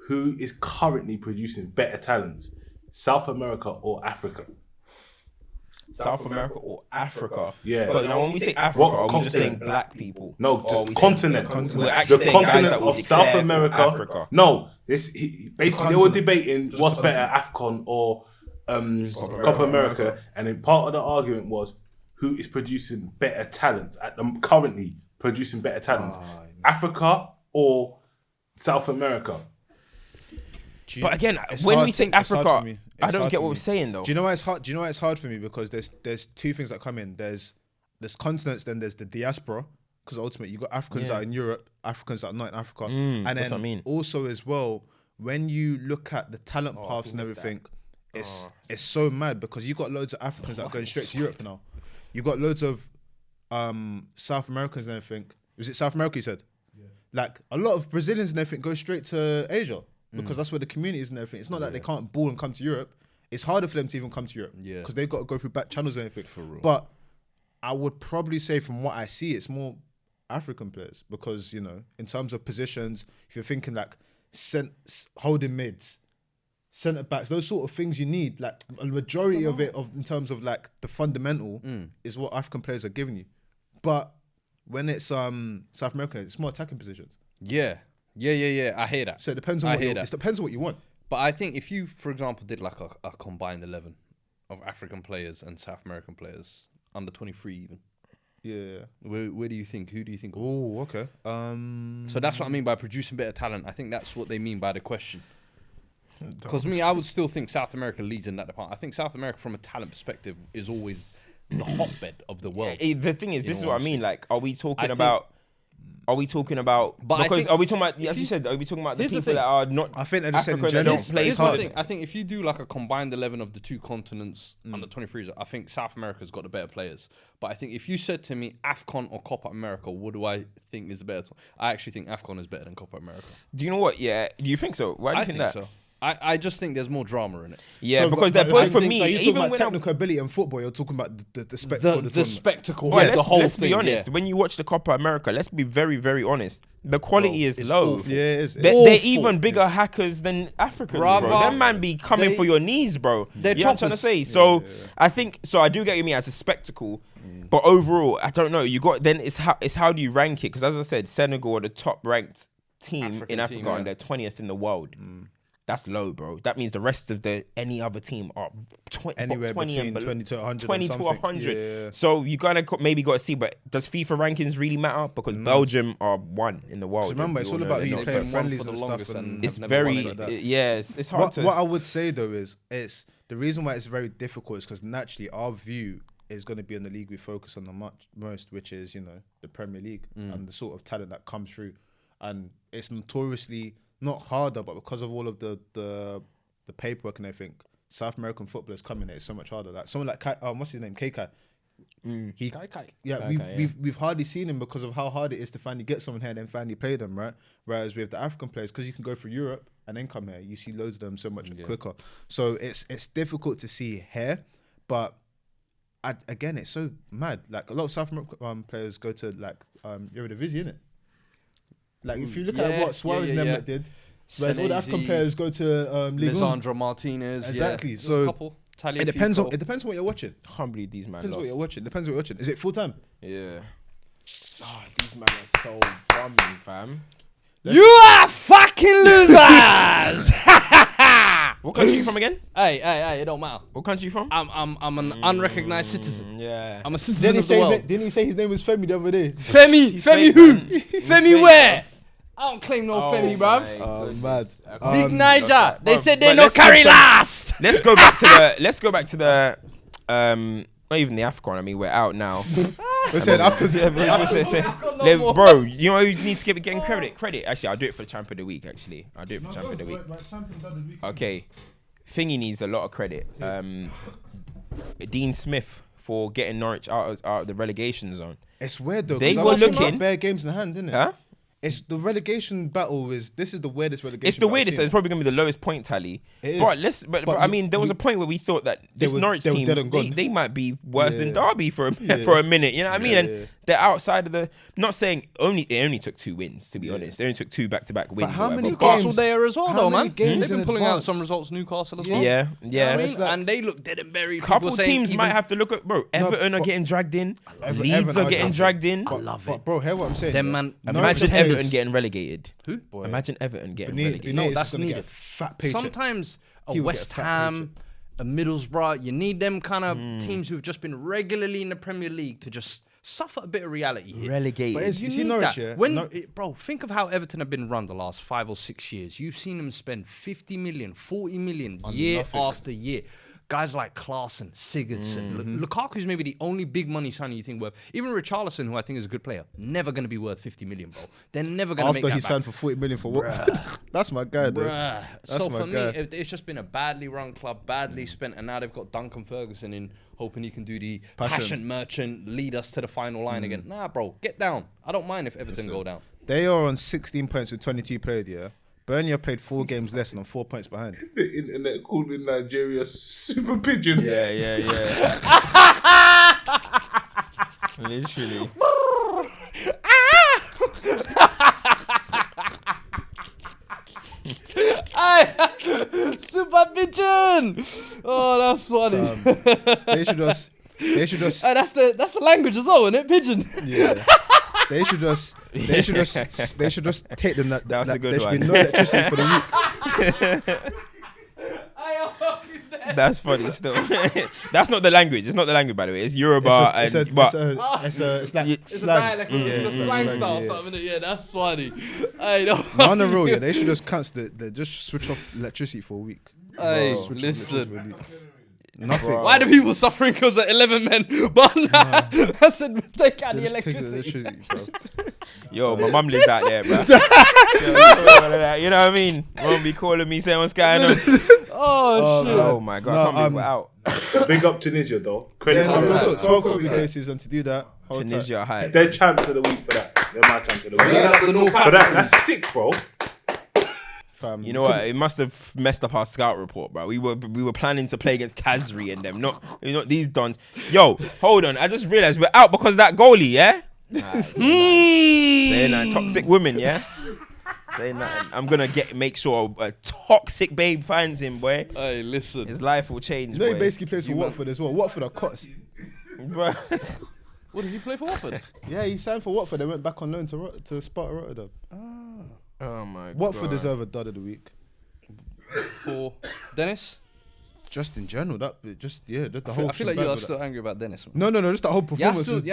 who is currently producing better talents, South America or Africa? South America or Africa. Yeah. But now when we say Africa, What are we just saying continent? black people? No, Or are we just saying- continent. We're actually The saying guys continent that will of South declare America. Africa. No, basically they were debating what's better, AFCON or Copa America, and then part of the argument was who is producing better talent currently producing better talent, Africa or South America. But again, It's when hard- we say it's hard for Africa, me. I It's don't hard get for what we're me. saying though. Do you know why it's hard? Do you know why it's hard for me? Because there's two things that come in. There's continents, then there's the diaspora. Because ultimately, you got Africans that are in Europe, Africans that are not in Africa, and that's then what I mean. also as well, when you look at the talent paths and everything, it's so mad because you got loads of Africans that are going straight to Europe now. You got loads of South Americans and everything. Was it South America you said? Yeah. Like a lot of Brazilians and everything go straight to Asia because that's where the community is and everything. It's not that they can't ball and come to Europe. It's harder for them to even come to Europe because they've got to go through back channels and everything. For real. But I would probably say from what I see, it's more African players because, you know, in terms of positions, if you're thinking like holding mids, centre backs, those sort of things you need, like a majority of it in terms of like the fundamental is what African players are giving you. But when it's South American, it's more attacking positions. Yeah. I hear that. So it depends on it depends on what you want. But I think if you, for example, did like a combined 11 of African players and South American players, under 23 even, Yeah. where do you think? Who do you think? Oh, okay. So that's what I mean by producing better talent. I think that's what they mean by the question. Because I would still think South America leads in that department. I think South America, from a talent perspective, is always the hotbed of the world. The thing is, this is what I mean. Like, are we talking think- about? Are we talking about? But I Because think are we talking about? if As you you- said, are we talking about the here's the people thing. that are not? I think they're just saying in Africa that general. don't play Here's hard. the thing. I think if you do like a combined 11 of the two continents under 23s, I think South America's got the better players. But I think if you said to me AFCON or Copa America, what do I think is the better? I actually think AFCON is better than Copa America. Do you know what? Yeah. Do you think so? Why do you I think think that? so. I just think there's more drama in it. Yeah, because they're both for me. You're talking Even about when technical ability in football, you're talking about the spectacle. The spectacle, Boy, the whole let's thing. be honest. When you watch the Copa America, let's be very, very honest. The quality is low. awful. Yeah, it is. They're even bigger hackers than Africans, bro. Bravo. Them man be coming for your knees, bro. They're You know what I'm trying to choppers. say? So I think I do get me as a spectacle, but overall, I don't know. It's how do you rank it? Because as I said, Senegal are the top ranked team African in Africa, team, yeah. and they're 20th in the world. That's low, bro. That means the rest of any other team are Anywhere 20 between and below. 20 to 100. 20 and to something. 100. Yeah. So you maybe got to see, but does FIFA rankings really matter? Because Belgium are 1 in the world. Remember, We it's all all know about they're who you not. play so in friendlies for the and stuff. longest And and It's have never very, won like that. it's hard to. What I would say though is the reason why it's very difficult is because naturally our view is going to be on the league we focus on the most, which is the Premier League and the sort of talent that comes through, and it's notoriously not harder, but because of all of the paperwork and everything, South American footballers coming there is so much harder. Like someone like what's his name, Kai. We've hardly seen him because of how hard it is to finally get someone here and then finally play them, right? Whereas with the African players, because you can go through Europe and then come here, you see loads of them so much quicker. So it's difficult to see here, but again, it's so mad. Like a lot of South American players go to like Eredivisie, innit? Like if you look at what Suarez and them did, whereas all the African players go to Ligue 1. Lisandro Martinez. Exactly. Yeah. So a couple. it depends on what you're watching. I can't believe these man Depends what lost. you're watching. Depends what you're watching. Is it full time? Yeah. Oh, these man are so bumming, fam. You are fucking losers. What country you from again? Hey, it don't matter. What country you from? I'm an unrecognized citizen. Yeah. I'm a citizen of the world. Didn't he say his name was Femi the other day? Femi fake, who? man. He's Femi fake, where? I don't claim no Femi, my bruv. goodness. mad. I can't Big believe Niger. that. They Bruv, said but they no let's give carry some- last. Let's go back to the not even the AFCON. I mean, we're out now. We said after Bro, you know who needs to getting credit. Actually, I'll do it for the champion of the week. Actually, I'll do it for champion of the week. Okay, Thingy needs a lot of credit. Dean Smith for getting Norwich out of the relegation zone. It's weird though. They 'cause I were watched them looking- have bare games in hand, isn't it? Huh? It's the relegation battle. This is the weirdest relegation. It's the battle I've weirdest. seen. It's probably gonna be the lowest point tally. It is. But I mean, there was a point where we thought that this Norwich they were team dead and gone. they might be worse than Yeah. Derby for a minute. You know what I mean? And they're outside of the. Not saying it only took 2 wins. To be honest, they only took 2 back-to-back wins. how or many whatever. Newcastle there as well, how though, many man. games They've been in pulling out advance? some results. Newcastle as well. Yeah, You know yeah. what I It's mean? like- And they look dead and buried. Couple People teams saying might even- have to look at, bro. Everton are but- getting dragged in. Everton Leeds are are getting dragged in. But bro, hear what I'm saying. Them yeah? man. Imagine Norwich Everton players- getting relegated. Who? Boy. Imagine Everton getting Benitez relegated. No, is that's gonna get a needed. fat paycheck. Sometimes a He will get a West fat Ham, a Middlesbrough, you need them kind of teams who've just been regularly in the Premier League to just suffer a bit of reality here. Relegated. But it's- You You see need Norwich, that. yeah? Bro, think of how Everton have been run the last 5 or 6 years. You've seen them spend 50 million, 40 million year nothing. after year. Guys like Klaassen, Sigurdsson, Lukaku's maybe the only big money signing you think worth. Even Richarlison, who I think is a good player, never going to be worth 50 million, bro. They're never going to make After that he back. signed for 40 million for Watford. That's my guy, though. Bruh. That's So my for me, guy. it's just been a badly run club, badly spent, and now they've got Duncan Ferguson in, hoping he can do the passion merchant, lead us to the final line again. Nah, bro, get down. I don't mind if Everton go down. They are on 16 points with 22 played, yeah? Burnley have played 4 games less and on 4 points behind. The internet called in Nigeria super pigeons. Yeah. Literally. Super pigeon! Oh, that's funny. They should just Hey, that's the language as well, isn't it? Pigeon. yeah. They should just take them that That's a good there should be one. no electricity for the week. That's funny still. That's not the language. It's not the language, by the way. It's Yoruba It's and a but it's like It's a slang. dialect, it's a it's slang slang, style or yeah. something. Yeah, that's funny. Hey, no. On the road, yeah, they should just cancel it. They just switch off electricity for a week. Hey, Switch off listen. electricity for a week. Nothing. Why do people suffering because of 11 men? But I said, take out the They just take the electricity. bro. yo, my mum lives out there, bro. You know what I mean? Won't be calling me saying what's going on. Oh, shit. Oh my god, I can't believe we're out. Big up Tunisia though. Credit Yeah, to no, them. also 12 COVID cases, and to do that, hold tight. Tunisia high. They're champs of the week for that. They're my champs of the week. Yeah, the North For that, that's sick, bro. Fam, You know what? It must have messed up our scout report, bro. We were planning to play against Kazri and them, not these dons. Yo, hold on. I just realized we're out because of that goalie, yeah? Saying that toxic women, yeah? Saying that. I'm gonna make sure a toxic babe finds him, boy. Hey, listen. His life will change. You know, he boy. basically plays for Watford as well. Watford are cost. Bro. What did he play for Watford? Yeah, he signed for Watford. They went back on loan to Sparta Rotterdam. Oh my god. Watford deserve a dud of the week. For Dennis? Just in general, the whole. I feel like you are still angry about Dennis. No, just that whole performance. Just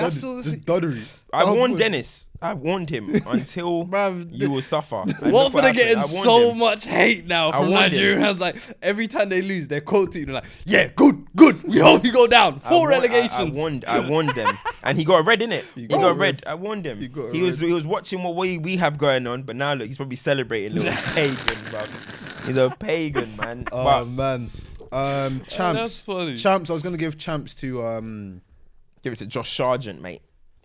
duddery. I warned Dennis. I warned him until you will suffer. And look Watford are happened. getting I warned so him. much hate now from warned him. Nigerians. Like every time they lose, they're quoting like, "Yeah, good. We hope you go down. 4 relegations." I warned them, and he got a red in it. He got a red. I warned him. He was watching what we have going on, but now look, he's probably celebrating. Little pagan, bro. He's a pagan, man. Oh man. Champs. That's funny. Champs. I was gonna give champs to Give it to Josh Sargent, mate.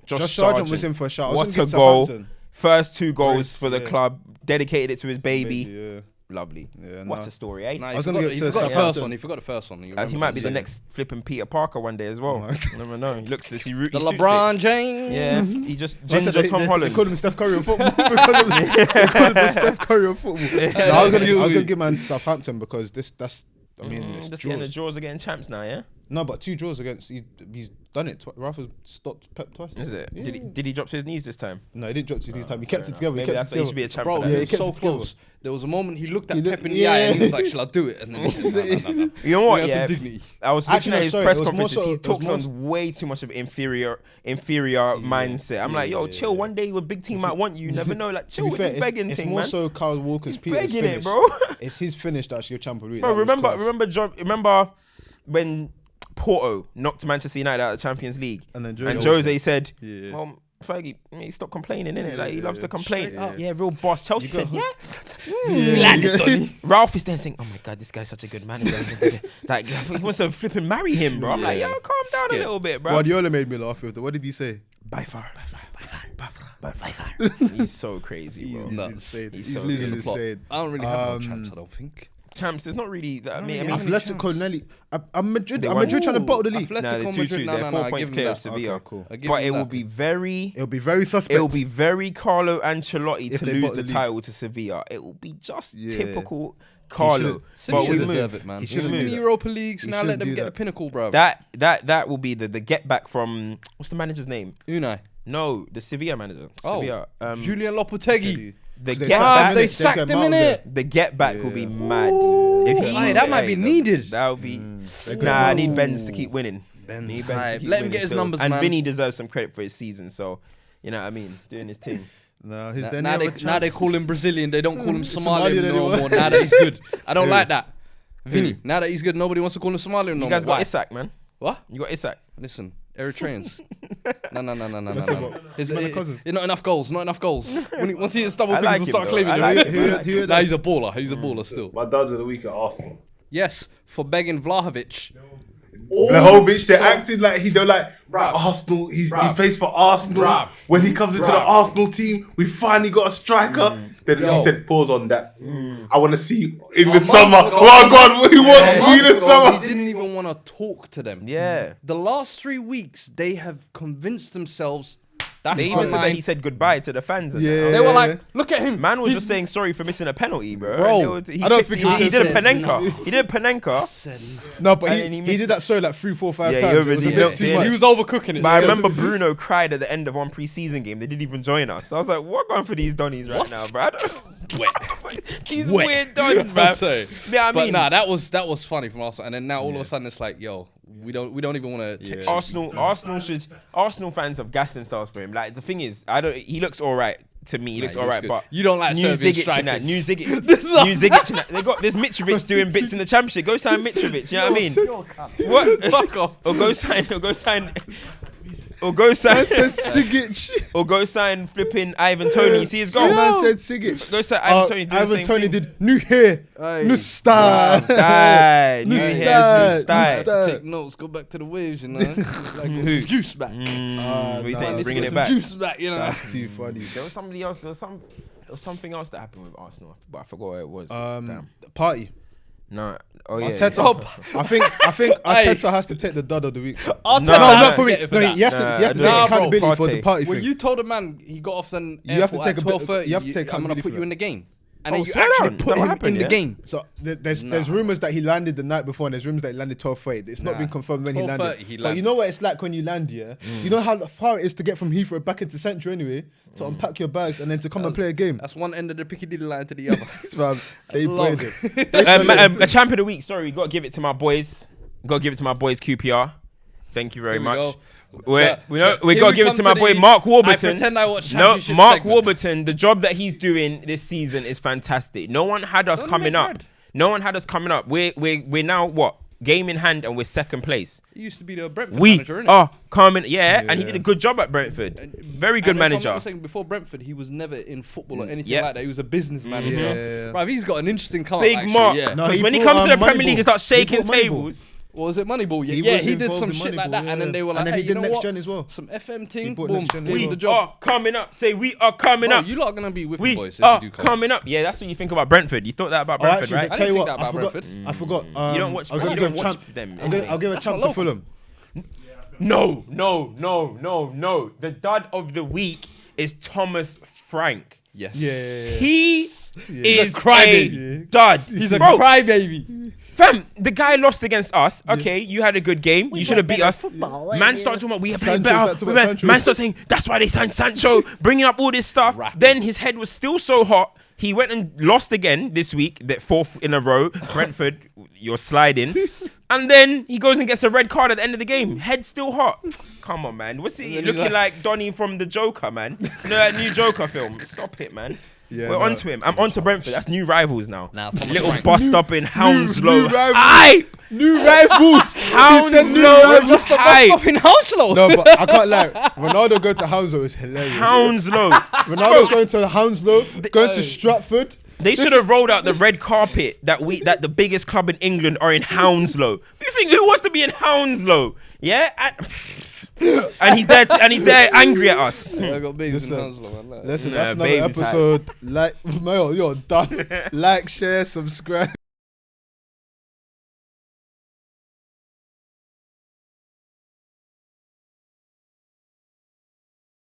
Josh Sargent was in for a shot. What a goal! First 2 goals for the club. Dedicated it to his baby. Yeah. Lovely. Yeah, What nah. a story, eh? Nah, I was gonna get to the first Southampton. one. He forgot the first one. He might be the next flipping Peter Parker one day as well. You never know. He looks this. He The suits LeBron it. James. Yeah, he just I said ginger Tom they Holland. called him Steph Curry of football. They called him Steph Curry of football. No, I was gonna give man Southampton because that's. I mean, it's Just getting the draws. draws against champs now, yeah. No, but 2 draws against. He's done it. Rafa's stopped Pep twice. Is it? Yeah. Did he drop to his knees this time? No, he didn't drop his time. He kept it together. Maybe that's why he should be a champ Bro, for he that. was kept so it together. close. There was a moment he looked at He Pep looked- in the eye and he was yeah. like, "Shall I do it?" And then he said, "No." You know what? He has Yeah, some dignity. I was looking Actually, at no, his sorry, press it was more conferences. so- He it was talks more on way too much of inferior mindset. I'm like, yo, chill. One day, a big team might want you. You never know. Like, To chill be with fair, this begging it's thing, more man. so Kyle Walker's He's Peter's begging finish. it, bro. It's his finish that actually Champions League. Bro, That was class. remember when Porto knocked Manchester United out of the Champions League, And then Jose said, Yeah. "Well, Fergie, stop complaining, innit? Like he loves to complain. Straight up. Yeah, real boss." Chelsea said, "Yeah." Relax, Tony. Ralph is then saying, "Oh my god, this guy's such a good manager." Like he wants to flip and marry him, bro. I'm like, yo, calm down a little bit, bro. Guardiola made me laugh with it. What did he say? By far. He's so crazy, bro. He's Nuts. insane. He's He's so losing good. the Plot. plot. I don't really have no champs. I don't think. Champs, there's not really that. I mean, Atletico Nelly. I'm Madrid. They I'm won. Madrid trying to bottle the league. Atletico no, they're Madrid, 2-2. no, They're no, 4 I points give clear him of that. Sevilla. Okay, cool. I give But him it will that. be very. It'll be very suspect. It will be very Carlo Ancelotti If to they lose bottle the the league. title to Sevilla. It will be just Yeah. typical Carlo. Sevilla But we deserve move. it, man. He He shouldn't should do be that. Europa Leagues. He Now let shouldn't them do get the that. pinnacle, bro. That will be the get back from what's the manager's name? Unai. No, the Sevilla manager. Oh, Sevilla. Julian Lopetegui. The They get sacked back. him, They innit? sacked They him get him in out it. The get back will be Yeah. mad. Aye, that might be needed. That would be. They get Nah, I him need out. Benz to keep winning. Benz. Need Benz to Aye, keep let him winning get his still. numbers, and man. Vinny deserves some credit for his season. So, you know what I mean? Doing his thing. No, his Now they call him Brazilian. They don't call him Somalian Somalian no anymore. more. Now that he's good. I don't Who? like that. Vinny, now that he's good, nobody wants to call him Somalian no You more. guys got Why? Isak, man. What? You got Isak. Listen, Eritreans. No. what? His, Man of cousins. not enough goals. Once he hits double I figures, like we'll him, start though. claiming I him. like him. Who Nah, he's a baller. He's a baller still. My duds of the week at Arsenal. Yes, for begging Vlahovic. Vlahovic, they're acting like they're like Arsenal. He's plays for Arsenal. When he comes into the Arsenal team, we finally got a striker. Then he said, "Pause on that. I want to see in the summer." Oh God, he wants me in the He summer. didn't even want to talk to them. Yeah. The last 3 weeks, they have convinced themselves that's They even said that online. he said goodbye to the fans. And Yeah. that. They were like, look at him. Man was just saying sorry for missing a penalty, bro. Bro, And they were- I don't think he he did a said Panenka. no. He did a Panenka. No, but And he then he did missed that so like 3, 4, 5 Yeah, he times. It was a already bit milked too it. much. He was overcooking it. But I still. remember Bruno cried at the end of one pre-season game. They didn't even join us. So I was like, what going for these Donnies right now, bro? I don't- These Wet. weird Donnies, I man. say. Yeah, I But mean, nah, that was funny from Arsenal. And then now all of a sudden it's like, yo, we don't even want to text you. Arsenal fans have gassed themselves for him. Like the thing is, he looks all right to me. He looks he all looks right, good. but You don't like New Serbian Zigic and that. strikers. New Zigic and that. There's Mitrovic doing bits in the championship. Go sign Mitrovic. You know what I mean? What? Fuck off. Or go sign or go sign flipping Ivan Toney. You see his goal? Man said Sigic. Go sign Ivan Toney. Do the Ivan same Toney thing. did new hair, new style. Style. New New hairs, new style, style. new style. Take notes, go back to the waves, you know. Like, get Who? some juice back. What you saying? nah, He's bringing Get it some back. Juice back, you know. That's too funny. There was somebody else. was something else that happened with Arsenal, but I forgot what it was. Party. No. Oh yeah. Arteta. I think Arteta has to take the dud of the week. Arteta No, has not to for me. get it for No, that. he has to take Nah, bro, accountability for the Partey. party When thing. you told a man he got off the You have to airport take at a bit- 12:30, you have to take I'm gonna accountability put for you that. in the game, and Oh, then you swear actually down. put That him happened, in the yeah? game. So there's rumors that he landed the night before, and there's rumors that he landed 12:30. It's not Nah. been confirmed when he 12:30 landed. he But you landed. know what it's like when you land, yeah. You know how far it is to get from Heathrow back into Central anyway, to unpack your bags and then to come and play a game. That's one end of the Piccadilly line to the other. They long. played it. A champion of the week. Sorry, got to give it to my boys. Got to give it to my boys QPR. Thank you very Here we much. go. We Here got we to give it come to my to boy the Mark I Warburton. pretend I watch No, championship Mark segment. Warburton. The job that he's doing this season is fantastic. No one had us Don't coming make up. bread. No one had us coming up. We're now what? Game in hand, and we're second place. He used to be the Brentford We manager, innit? are coming. Yeah, and he did a good job at Brentford. Very good And if I'm manager. not saying before Brentford, he was never in football or anything Yeah. like that. He was a business manager. Yeah. Right, he's got an interesting come Big up, actually, Mark. Yeah. No, Because he when he brought, comes to the Premier Moneyball. League and starts He shaking brought Moneyball. tables. What was it, Moneyball? Yeah, He yeah, was he did involved some in shit like Moneyball, that, and then yeah. they were And like, then hey, he you did know Next what? Gen as well. Some FM team, He brought boom, Next Gen as we well. the job. Are coming up. Say we are coming Bro, up. you lot are gonna be whipping We boys if are you do come. coming up. Yeah, that's what you think about Brentford. You thought that about Oh, Brentford, actually, right? I tell you think what, that I about forgot. Brentford. I forgot. You don't watch- I was you gonna don't give watch champ. them I'll give a That's champ my to local. Fulham. No. The dud of the week is Thomas Frank. Yes. Yeah. He is crybaby. a dud. He's a Bro, crybaby. fam, the guy lost against us. Okay, you had a good game. You should have beat us. Man started talking about we have played Sancho, better. started talking about Sancho. Man started saying that's why they signed Sancho, bringing up all this stuff. Then his head was still so hot. He went and lost again this week, that fourth in a row. Brentford, you're sliding. And then he goes and gets a red card at the end of the game. Head still hot. Come on, man. What's he then looking he's like Donnie from the Joker, man? You know that new Joker film? Stop it, man. Yeah, We're no. onto him. I'm onto Brentford. That's new rivals now. Now, Thomas Little Frank. bust up in Hounslow. new rivals. Aye! New rivals. He said new Hounslow. rivals. Aye. Stop in Hounslow. No, but I can't lie. Ronaldo going to Hounslow is hilarious. Hounslow. Ronaldo going to Hounslow, going to Stratford. They should have rolled out the red carpet that the biggest club in England are in Hounslow. You think who wants to be in Hounslow? Yeah, and he's there angry at us. I got babies in Listen. Hounslow, man. Listen, Nah, that's another baby's episode. Like, Mayo, you're done. Like, share, subscribe.